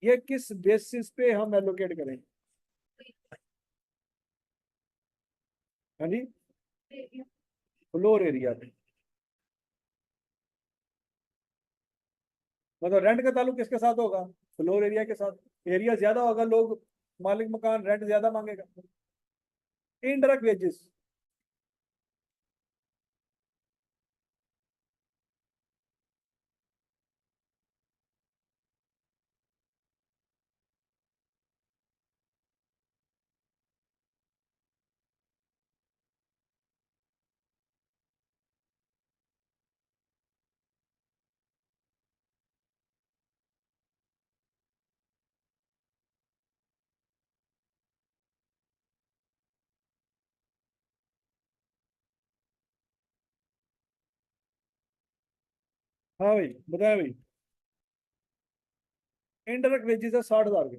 ये किस बेसिस पे हम एलोकेट करें? हाँ जी, फ्लोर एरिया पे। मतलब रेंट का ताल्लुक किसके साथ होगा? फ्लोर एरिया के साथ। एरिया ज्यादा होगा, लोग, मालिक मकान रेंट ज्यादा मांगेगा। इनडायरेक्ट वेजेस, हाँ भाई बताया भाई, इनडायरेक्ट वेजेस है 60,000 के।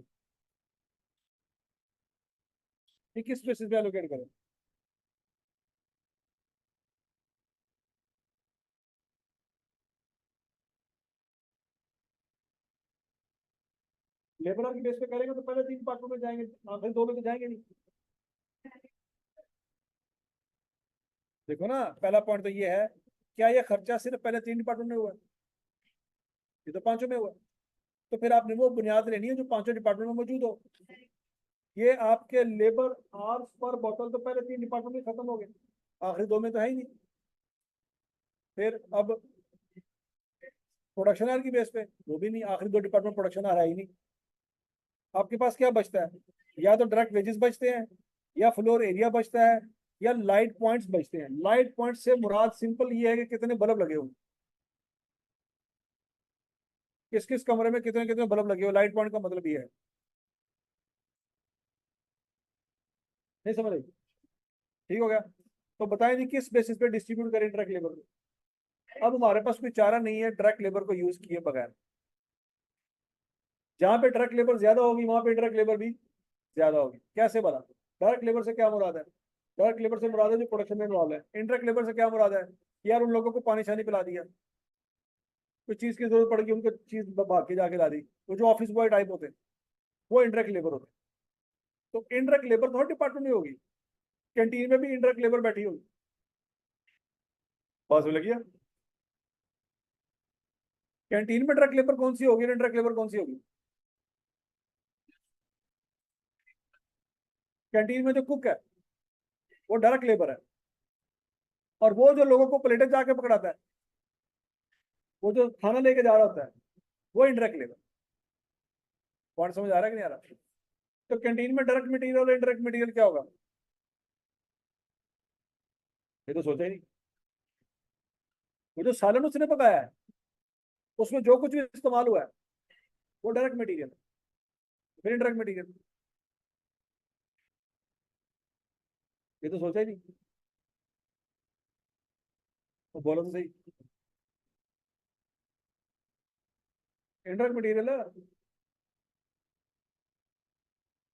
ये किस बेसिस पे एलोकेट करें? लेबर के बेस पे करेंगे तो पहले 3 पार्टों में जाएंगे, आखिर 2 में तो जाएंगे नहीं। देखो ना, पहला पॉइंट तो ये है, क्या ये खर्चा सिर्फ पहले 3 डिपार्टमेंट में हुआ है? ये तो 5 में हुआ है। तो फिर आपने वो बुनियाद लेनी है जो 5 डिपार्टमेंट में मौजूद हो। ये आपके लेबर आवर्स पर बोतल तो पहले 3 डिपार्टमेंट में खत्म हो गए, आखिरी 2 में तो है ही नहीं। फिर अब प्रोडक्शन आर की बेस पे वो भी नहीं, आखिरी 2 डिपार्टमेंट प्रोडक्शन आ रहा ही नहीं। आपके पास क्या बचता है? या तो डायरेक्ट वेजेस बचते हैं, या फ्लोर एरिया बचता है, या लाइट पॉइंट्स बचते हैं। लाइट पॉइंट से मुराद सिंपल ये है कि कितने बल्ब लगे हुए। किस किस कमरे में कितने कितने बल्ब लगे हो, लाइट पॉइंट का मतलब ये है। नहीं समझ रहे? ठीक हो गया। तो बताएं जी किस बेसिस पे डिस्ट्रीब्यूट करें डायरेक्ट लेबर को। अब हमारे पास कोई चारा नहीं है डायरेक्ट लेबर को यूज किए बगैर। जहां पे डायरेक्ट लेबर ज्यादा होगी वहां पे डायरेक्ट लेबर भी ज्यादा होगी। कैसे बना? डायरेक्ट लेबर से क्या मुराद है? डायरेक्ट लेबर से मुराद है जो प्रोडक्शन में इन्वॉल्व है। इनडायरेक्ट लेबर से क्या मुराद है? यार उन लोगों को पानी शानी पिला दिया, कोई चीज की जरूरत पड़ गई उनको चीज भाग के जाके ला दी। वो जो ऑफिस बॉय टाइप होते हैं वो इनडायरेक्ट लेबर होते हैं। तो इनडायरेक्ट लेबर तो हर डिपार्टमेंट में होगी। कैंटीन में भी इनडायरेक्ट लेबर बैठी होगी। बात समझ लगी है? कैंटीन में डायरेक्ट लेबर कौन सी होगी, इनडायरेक्ट लेबर कौन सी होगी? कैंटीन में जो कुक है वो डायरेक्ट लेबर है। और वो जो लोगों को प्लेटें जाके पकड़ाता है, वो जो खाना लेके जा रहा होता है, वो इनडायरेक्ट लेबर। पॉइंट समझ आ रहा है कि नहीं आ रहा? तो कैंटीन में डायरेक्ट मटेरियल और इनडायरेक्ट मटेरियल क्या होगा? ये तो सोचा ही नहीं। वो जो सालन उसने पकाया है उसमें जो कुछ भी इस्तेमाल हुआ है वो डायरेक्ट मटेरियल है, फिर इनडायरेक्ट मटेरियल। ये तो सोचा ही नहीं। तो बोलो तो सही। इनडायरेक्ट मटेरियल है।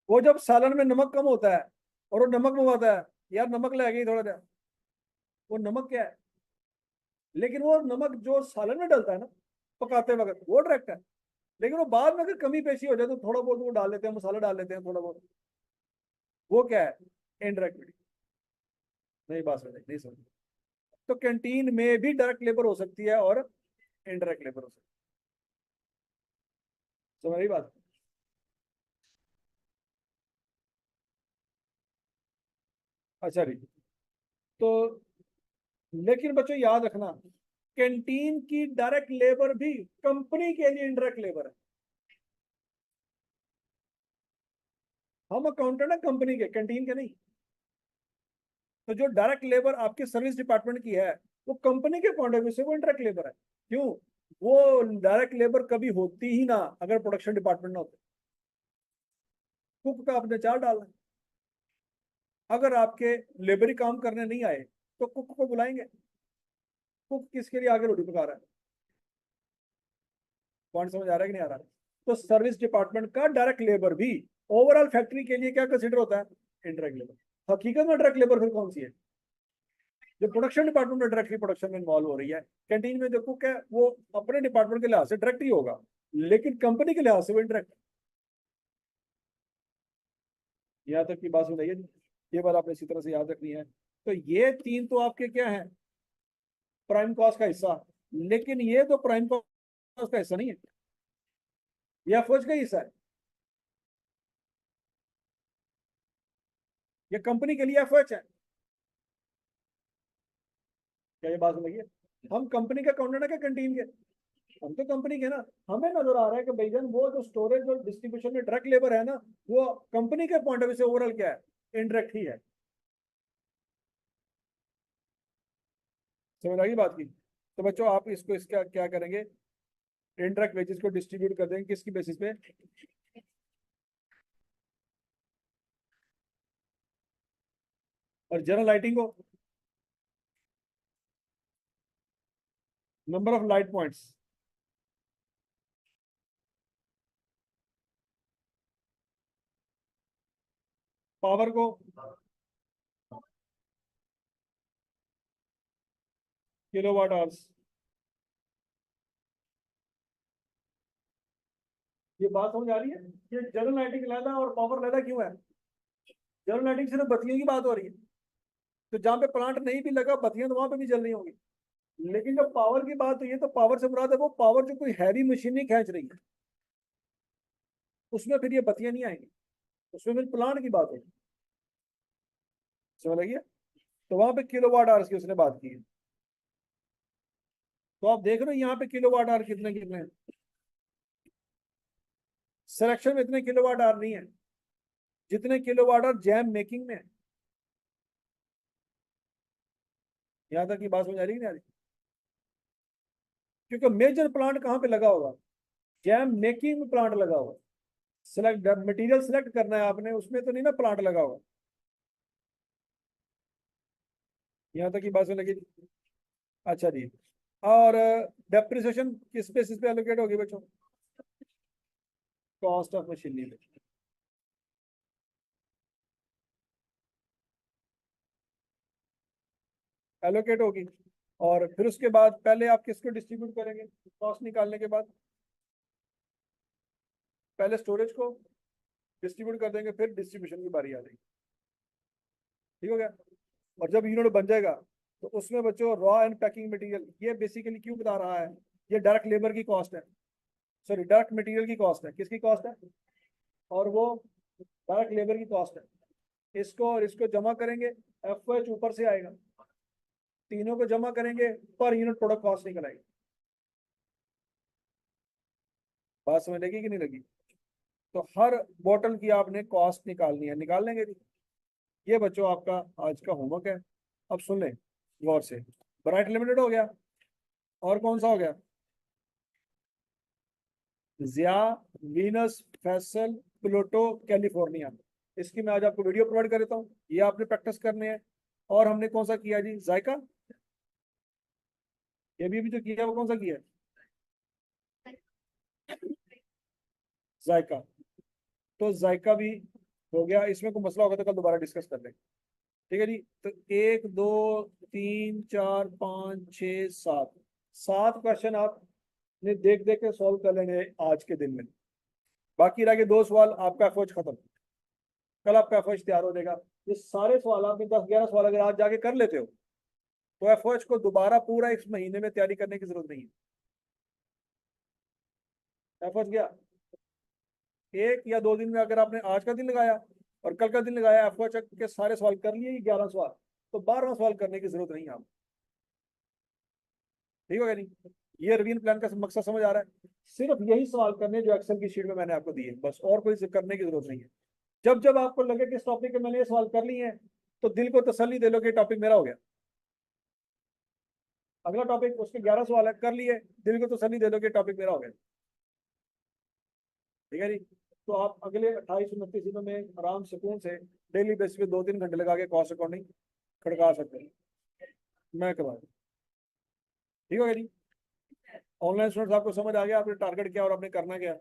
वो जब सालन में नमक कम होता है और वो नमक मंगवाता है, यार नमक ले गई थोड़ा सा, वो नमक क्या है? लेकिन वो नमक जो सालन में डलता है ना पकाते वक्त वो डायरेक्ट है। लेकिन वो बाद में अगर कमी पेशी हो जाए तो थोड़ा बहुत वो डाल लेते हैं, मसाला डाल लेते हैं थोड़ा बहुत, वो क्या है? Indirect material. नहीं बात समझ नहीं समझ। तो कैंटीन में भी डायरेक्ट लेबर हो सकती है और इनडायरेक्ट लेबर हो सकती है। समझ रही बात? अच्छा जी। तो लेकिन बच्चों याद रखना, कैंटीन की डायरेक्ट लेबर भी कंपनी के लिए इनडायरेक्ट लेबर है। हम अकाउंटेंट है कंपनी के, कैंटीन के नहीं। तो जो डायरेक्ट लेबर आपके सर्विस डिपार्टमेंट की है वो कंपनी के पॉइंट ऑफ व्यू से वो इंटरेक्ट लेबर है। क्यों? वो डायरेक्ट लेबर कभी होती ही ना अगर प्रोडक्शन डिपार्टमेंट ना होते। कुक का आपने चार डालना है। अगर आपके लेबरी काम करने नहीं आए तो कुक को बुलाएंगे। कुक किसके लिए आगे रोटी पका रहा है? पॉइंट समझ आ रहा है कि नहीं आ रहा? तो सर्विस डिपार्टमेंट का डायरेक्ट लेबर भी ओवरऑल फैक्ट्री के लिए क्या कंसिडर होता है? Interact labour. हकीकत में डायरेक्ट लेबर फिर कौन सी है? जो प्रोडक्शन डिपार्टमेंट में डायरेक्टली प्रोडक्शन में इन्वॉल्व हो रही है। कैंटीन में जो कुक है वो अपने डिपार्टमेंट के लिहाज से डायरेक्ट ही होगा, लेकिन कंपनी के लिहाज से वो इंटरेक्ट। यहाँ तक की बात सुनाइए। ये बात आपने इसी तरह से याद रखनी है। तो ये तीन तो आपके क्या है? प्राइम कॉस्ट का हिस्सा। लेकिन ये तो प्राइम कॉस्ट का हिस्सा नहीं है, यह फौज का हिस्सा है। ये कंपनी के लिए एफर्ट्स है। क्या ये बात समझिए? हम कंपनी का अकाउंटेंट है क्या कैंटीन के? हम तो कंपनी के ना। हमें नजर आ रहा है कि भाईजान वो जो स्टोरेज और डिस्ट्रीब्यूशन में डायरेक्ट लेबर है ना, वो कंपनी के पॉइंट ऑफ व्यू से ओवरऑल क्या है? इनडायरेक्ट ही है। समझ आ गई बात की? तो बच्चों आप इसको इसका क्या करेंगे? इंटरेक्ट वेजेस को डिस्ट्रीब्यूट कर देंगे किसकी बेसिस पे? और जनरल लाइटिंग को number of light points. Power को किलोवाट आवर्स। ये बात समझ आ रही है? ये जनरल लाइटिंग लेना और पावर लेना क्यों है? जनरल लाइटिंग सिर्फ बत्तियों की बात हो रही है। तो जहां पे प्लांट नहीं भी लगा बत्तियां तो वहां पे भी जल रही होंगी। लेकिन जब पावर की बात हुई है तो पावर से मुराद है वो पावर जो कोई हैवी मशीन नहीं खींच रही है, उसमें फिर ये बत्तियां नहीं आएंगी। उसमें फिर प्लांट की बात होगी। समझ लगी है? तो वहां पे किलोवाट आवर्स की उसने बात की है। तो आप देख रहे हो यहाँ पे किलोवाट आवर कितने कितने हैं। सिलेक्शन में इतने किलोवाट आवर नहीं है जितने किलोवाट आवर जैम मेकिंग में है। यहाँ तक की बात समझ आ रही है नहीं आ रही? क्योंकि मेजर प्लांट कहाँ पे लगा होगा? जैम मेकिंग में प्लांट लगा हुआ है, सिलेक्ट मटेरियल सिलेक्ट करना है आपने, उसमें तो नहीं ना प्लांट लगा हुआ। यहाँ तक की बात सुन लगी। अच्छा जी। और डेप्रिसिएशन किस बेसिस पे एलोकेट होगी बच्चों? कॉस्ट ऑफ मशीनरी एलोकेट होगी। और फिर उसके बाद पहले आप किसको डिस्ट्रीब्यूट करेंगे कॉस्ट निकालने के बाद? पहले स्टोरेज को डिस्ट्रीब्यूट कर देंगे, फिर डिस्ट्रीब्यूशन की बारी आ जाएगी। ठीक हो गया। और जब यूनिट बन जाएगा तो उसमें बच्चों रॉ एंड पैकिंग मटेरियल, ये बेसिकली क्यों बता रहा है, ये डायरेक्ट लेबर की कॉस्ट है, सॉरी डायरेक्ट मटेरियल की कॉस्ट है। किसकी कॉस्ट है? और वो डायरेक्ट लेबर की कॉस्ट है। इसको और इसको जमा करेंगे, एफ एच ऊपर से आएगा, तीनों को जमा करेंगे, पर यूनिट प्रोडक्ट कॉस्ट निकल आएगी। बात समझ लगी कि नहीं लगी? तो हर बॉटल की आपने कॉस्ट निकालनी है, निकाल लेंगे जी। ये बच्चों आपका आज का होमवर्क है। अब सुन लें गौर से। ब्राइट लिमिटेड हो गया, और कौन सा हो गया? जिया, वीनस, फैसल, प्लूटो, कैलिफोर्निया। इसकी मैं आज आपको वीडियो प्रोवाइड कर देता हूँ, ये आपने प्रैक्टिस करने हैं। और हमने कौन सा किया जी? जायका। ये भी जो किया वो कौन सा किया? जायका। तो जायका भी हो गया। इसमें कोई मसला होगा तो कल दोबारा डिस्कस कर लेंगे। ठीक है जी। तो एक, दो, तीन, चार, पाँच, छः, सात, सात क्वेश्चन आपने देख देख के सॉल्व कर लेंगे आज के दिन में। बाकी रह गए दो सवाल, आपका एफर्ट खत्म। कल आपका एफर्ट तैयार हो जाएगा। ये सारे सवाल आपने 10-11 सवाल अगर आज जाके कर लेते हो तो एफर्ट को दोबारा पूरा इस महीने में तैयारी करने की जरूरत नहीं है। एफर्ट गया, 1 या 2 दिन में अगर आपने आज का दिन लगाया और कल का दिन लगाया, एफर्ट के सारे सवाल कर लिए 11 सवाल, तो 12वां सवाल करने की जरूरत नहीं है आपको। ठीक हो गया नहीं? ये रिवीजन प्लान का मकसद समझ आ रहा है? सिर्फ यही सवाल करने जो एक्सेल की शीट में मैंने आपको दिए, बस और कोई करने की जरूरत नहीं है। जब जब आपको लगे कि इस टॉपिक में मैंने ये सवाल कर लिए हैं, तो दिल को तसल्ली दे लो कि टॉपिक मेरा हो गया। अगला टॉपिक, उसके 11 सवाल है, कर लिए, दिल को तसल्ली दे लो कि टॉपिक मेरा हो गया। ठीक है जी। तो आप अगले 28-29 दिनों में आराम सुकून से डेली बेसिस पे 2-3 घंटे लगा के कॉस्ट अकाउंटिंग खड़का सकते हैं। मैं करवा दूं। ठीक हो गया जी। ऑनलाइन स्टूडेंट्स आपको समझ आ गया आपने टारगेट क्या और आपने करना क्या है?